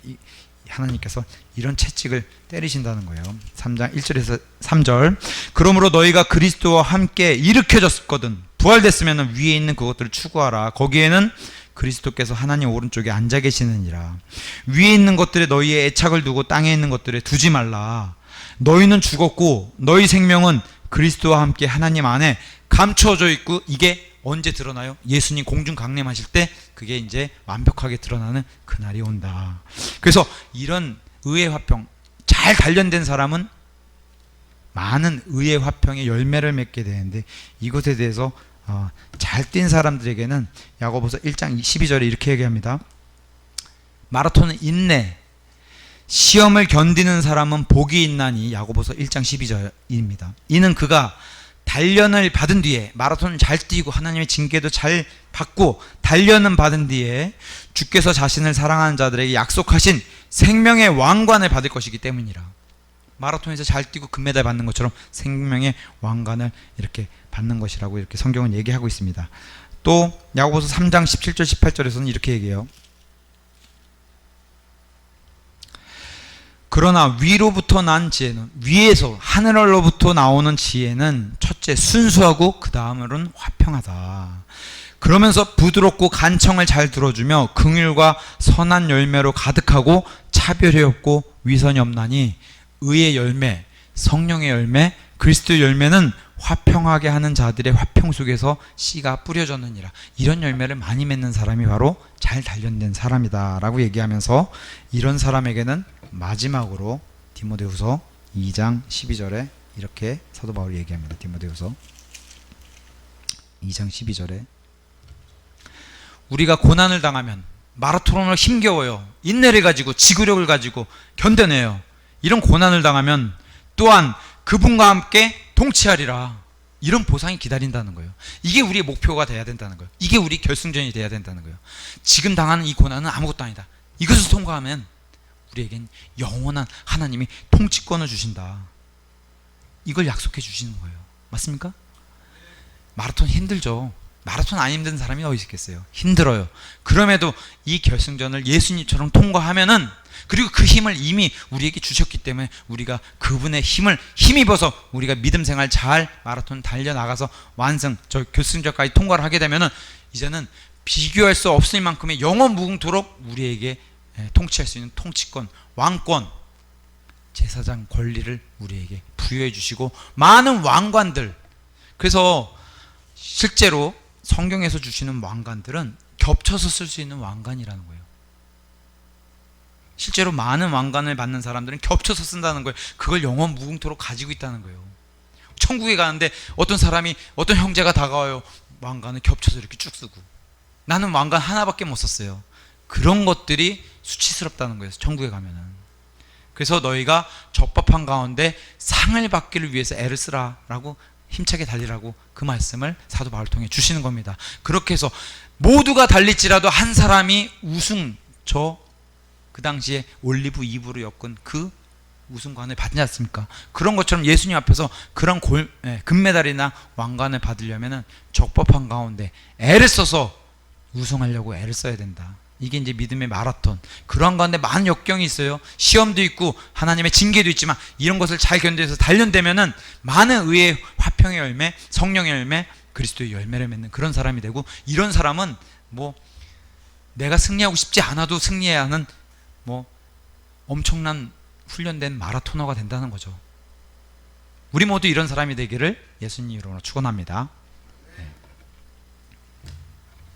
하나님께서 이런 채찍을 때리신다는 거예요. 3장 1절에서 3절. 그러므로 너희가 그리스도와 함께 일으켜졌거든 부활됐으면 위에 있는 그것들을 추구하라. 거기에는 그리스도께서 하나님 오른쪽에 앉아 계시느니라. 위에 있는 것들에 너희의 애착을 두고 땅에 있는 것들에 두지 말라. 너희는 죽었고 너희 생명은 그리스도와 함께 하나님 안에 감추어져 있고, 이게 언제 드러나요? 예수님 공중 강림하실 때 그게 이제 완벽하게 드러나는 그날이 온다. 그래서 이런 의의 화평, 잘 단련된 사람은 많은 의의 화평의 열매를 맺게 되는데, 이것에 대해서 잘 뛴 사람들에게는 야고보서 1장 12절에 이렇게 얘기합니다. 마라톤은 인내, 시험을 견디는 사람은 복이 있나니. 야고보서 1장 12절입니다. 이는 그가 단련을 받은 뒤에, 마라톤을 잘 뛰고 하나님의 징계도 잘 받고 단련은 받은 뒤에 주께서 자신을 사랑하는 자들에게 약속하신 생명의 왕관을 받을 것이기 때문이라. 마라톤에서 잘 뛰고 금메달 받는 것처럼 생명의 왕관을 이렇게 받는 것이라고 이렇게 성경은 얘기하고 있습니다. 또 야고보서 3장 17절 18절에서는 이렇게 얘기해요. 그러나 위로부터 난 지혜는, 위에서 하늘로부터 나오는 지혜는 첫째 순수하고 그 다음으로는 화평하다. 그러면서 부드럽고 간청을 잘 들어주며 긍휼과 선한 열매로 가득하고 차별이 없고 위선이 없나니 의의 열매, 성령의 열매, 그리스도의 열매는 화평하게 하는 자들의 화평 속에서 씨가 뿌려졌느니라. 이런 열매를 많이 맺는 사람이 바로 잘 단련된 사람이다 라고 얘기하면서, 이런 사람에게는 마지막으로 디모데후서 2장 12절에 이렇게 사도 바울이 얘기합니다. 디모데후서 2장 12절에 우리가 고난을 당하면, 마라토론을 힘겨워요, 인내를 가지고 지구력을 가지고 견뎌내요. 이런 고난을 당하면 또한 그분과 함께 동치하리라. 이런 보상이 기다린다는 거예요. 이게 우리의 목표가 돼야 된다는 거예요. 이게 우리 결승전이 돼야 된다는 거예요. 지금 당하는 이 고난은 아무것도 아니다. 이것을 통과하면 우리에겐 영원한 하나님이 통치권을 주신다. 이걸 약속해 주시는 거예요. 맞습니까? 마라톤 힘들죠. 마라톤 안 힘든 사람이 어디 있겠어요? 힘들어요. 그럼에도 이 결승전을 예수님처럼 통과하면은, 그리고 그 힘을 이미 우리에게 주셨기 때문에 우리가 그분의 힘을 힘입어서 우리가 믿음 생활 잘 마라톤 달려나가서 완성, 저 결승전까지 통과를 하게 되면은 이제는 비교할 수 없을 만큼의 영원 무궁토록 우리에게 통치할 수 있는 통치권, 왕권, 제사장 권리를 우리에게 부여해 주시고, 많은 왕관들, 그래서 실제로 성경에서 주시는 왕관들은 겹쳐서 쓸 수 있는 왕관이라는 거예요. 실제로 많은 왕관을 받는 사람들은 겹쳐서 쓴다는 거예요. 그걸 영원 무궁토록 가지고 있다는 거예요. 천국에 가는데 어떤 사람이, 어떤 형제가 다가와요. 왕관을 겹쳐서 이렇게 쭉 쓰고, 나는 왕관 하나밖에 못 썼어요. 그런 것들이 수치스럽다는 거예요, 천국에 가면은. 그래서 너희가 적법한 가운데 상을 받기를 위해서 애를 쓰라라고, 힘차게 달리라고 그 말씀을 사도 바울을 통해 주시는 겁니다. 그렇게 해서 모두가 달릴지라도 한 사람이 우승, 그 당시에 올리브 잎으로 엮은 그 우승관을 받지 않습니까? 그런 것처럼 예수님 앞에서 그런 금메달이나 왕관을 받으려면 적법한 가운데 애를 써서 우승하려고 애를 써야 된다. 이게 이제 믿음의 마라톤. 그런 가운데 많은 역경이 있어요. 시험도 있고 하나님의 징계도 있지만 이런 것을 잘 견뎌서 단련되면은 많은 의의 화평의 열매, 성령의 열매, 그리스도의 열매를 맺는 그런 사람이 되고, 이런 사람은 뭐 내가 승리하고 싶지 않아도 승리해야 하는 뭐 엄청난 훈련된 마라토너가 된다는 거죠. 우리 모두 이런 사람이 되기를 예수님 이름으로 축원합니다.